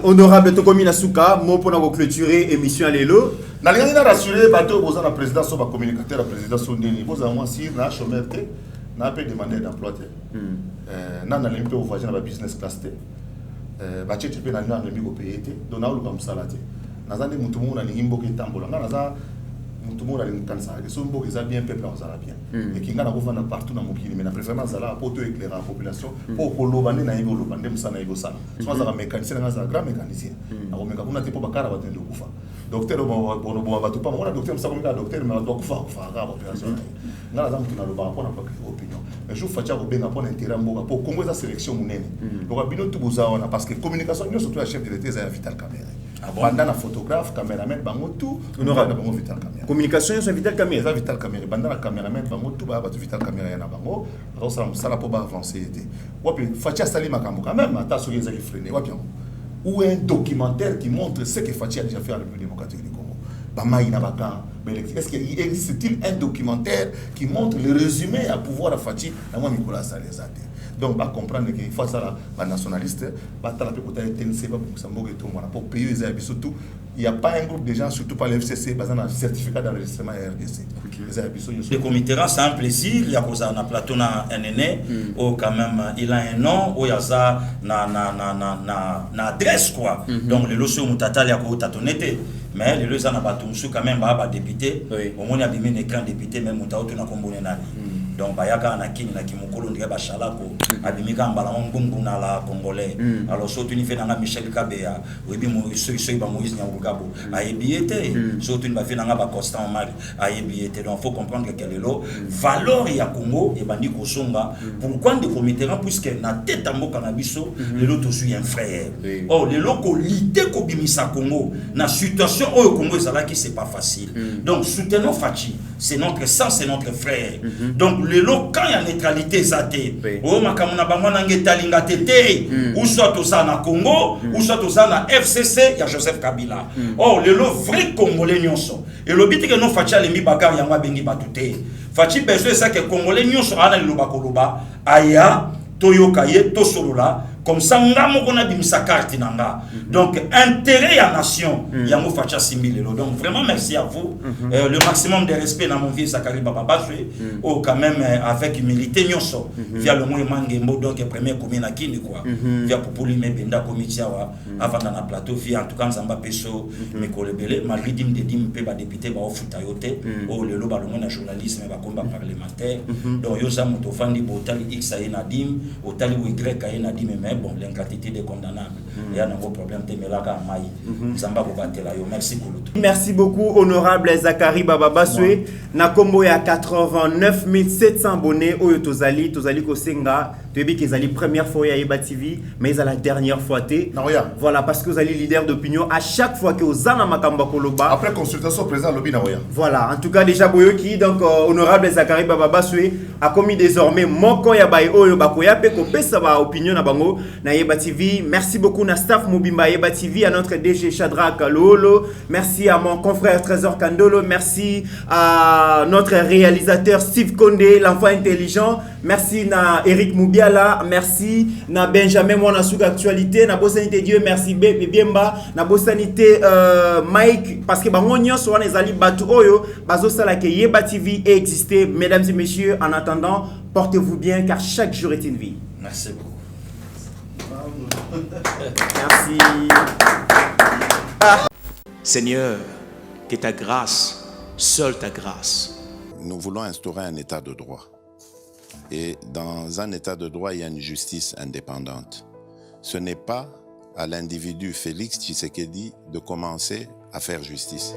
honorable Tokomi Nasuka mo pona ko clôturer émission lelo na lingi na rassurer bato boza na président so ba communicateur la président so ndeni boza moi si na chômeur te na peut demander d'emploi te na na limpe au voyage na ba business class te ba tchétché pe na na lembi ko payer te donc na oluka musala te nazande mutu mo na lingi mboka etambola nga naza mutu mo na lingi kanisa ke so mboka eza bien peuple ozala bien et kinga na kovanda partout na mokili mais na préférence zala pour to éclairer la population pour koloba nde na yibo loba nde musana yibo sala so za mécanicien nga za grand mécanicien na ko meka kuna te po bakara batende kufa docteur bon ba to pa mo na docteur musako meka docteur mais doit kufa ga opération nga naza mutu na loba pour na opinion mais je fatia ko benga pour intérêt mboka pour Congo za sélection munene donc bino tout bozawana parce que communication nous surtout la chef de l'État za Vital Kamerhe bandana photographe caméraman bango tout honorable bango Vital Kamerhe communication sur Vital Kamerhe za Vital Kamerhe bandana caméraman bango tout ba Vital Kamerhe na bango ça musala pour ba avancer été wapi fatia sali makambo quand même ata so yeza ki freiner wapi ou un documentaire qui montre ce que Fatia a déjà fait à la République démocratique du Congo. Est-ce qu'il existe-t-il un documentaire qui montre le résumé à pouvoir à Fatia à moi Nicolas Salazar. Donc va comprendre que face à la nationaliste, va la côté TNC pour payer les habits surtout. Il n'y a pas un groupe de gens, surtout pas le FCC, basé sur un certificat d'enregistrement RDC. Le comité c'est un plaisir. Il y a un plateau na NN, ou quand même il a un nom, ou il y a ça na adresse quoi. Donc le loso mutata il y a quoi tatonete. Mais les lois na batumsu quand même ba député. Au moins il y a bien un écran député même mutata tu na combonné nani. donc bayaka na kini na kimokolo ndike bashalako abimika mbala ngungu na la congolais alors surtout ni fait na Michel Kabeya webi mo so ba Moïse Nyabugabo ayebiete surtout ni ba fait na ba Constant Mali ayebiete donc faut comprendre que lelo valeur ya Congo et bandi kosonga pourquoi de commettre puisque na tête mboka na biso lelo to suis un frère oh lelo ko lité ko bimisa Congo na situation au Congo ezalaki c'est pas facile donc soutenons Fachi c'est notre sang c'est notre frère donc lelo quand il y a neutralité zate oh makamuna bamwana ngetalinga tete ou soit toza na Congo ou soit toza na FCC ya Joseph Kabila oh lelo vrai congolais nyonso et le but que non Fachi alembi bakar yango bengi batute Fachi besoin ça que congolais nyonso ana liloba koloba aya toyoka ye tosolola comme ça ngamo kona bimisa carte nanga donc intérêt à nation yango Facha Simbilelo donc vraiment merci à vous le maximum de respect dans mon vieux Zakari Baba Baswe oh quand même avec humilité nyonso via le moyen mangembo donc premier commune akini quoi via populi mebenda comité wa avant dans la plateau via en tout cas nzamba peso mekolebele maridim de dim pe ba député ba ofuta yote oh le loba le monde journalisme ba combat parlementaire donc yo za moto fandi botali x a nadim otali y a nadim bon, l'ingratitude est condamnable. Il y a un gros problème. Merci beaucoup, honorable Zakari Baba Baswe. Nakombo ya 89 700 abonnés. Oyo tozali kosenga. Toyebi qu'ils allaient première fois à Eba TV, mais à la dernière fois té. Voilà, parce que vous allez leader d'opinion à chaque fois que vous allez Makamba Koloba. Après consultation président lobby Naoya. Voilà, en tout cas déjà Boyoki, donc honorable Zakari Baba Baswe a commis désormais moko ya baye oyo bakoya pe ko pesa ba opinion na bango na Eba TV. Merci beaucoup na staff Mobimba Eba TV, à notre DG Shadrack Lolo, merci à mon confrère Trésor Kandolo, merci à notre réalisateur Steve Kondé, l'enfant intelligent, merci na Eric Moubiala, merci na Benjamin Mwanasuka Actualité, na Bossanité Dieu, merci Biemba, na Bossanité Mike, parce que bango nyonso wana ezali batu oyo bazo sala ke Eba TV exister. Mesdames et messieurs, en attendant, portez-vous bien car chaque jour est une vie. Merci beaucoup. Merci. Seigneur, que ta grâce, seule ta grâce. Nous voulons instaurer un état de droit. Et dans un état de droit, il y a une justice indépendante. Ce n'est pas à l'individu Félix Tshisekedi de commencer à faire justice.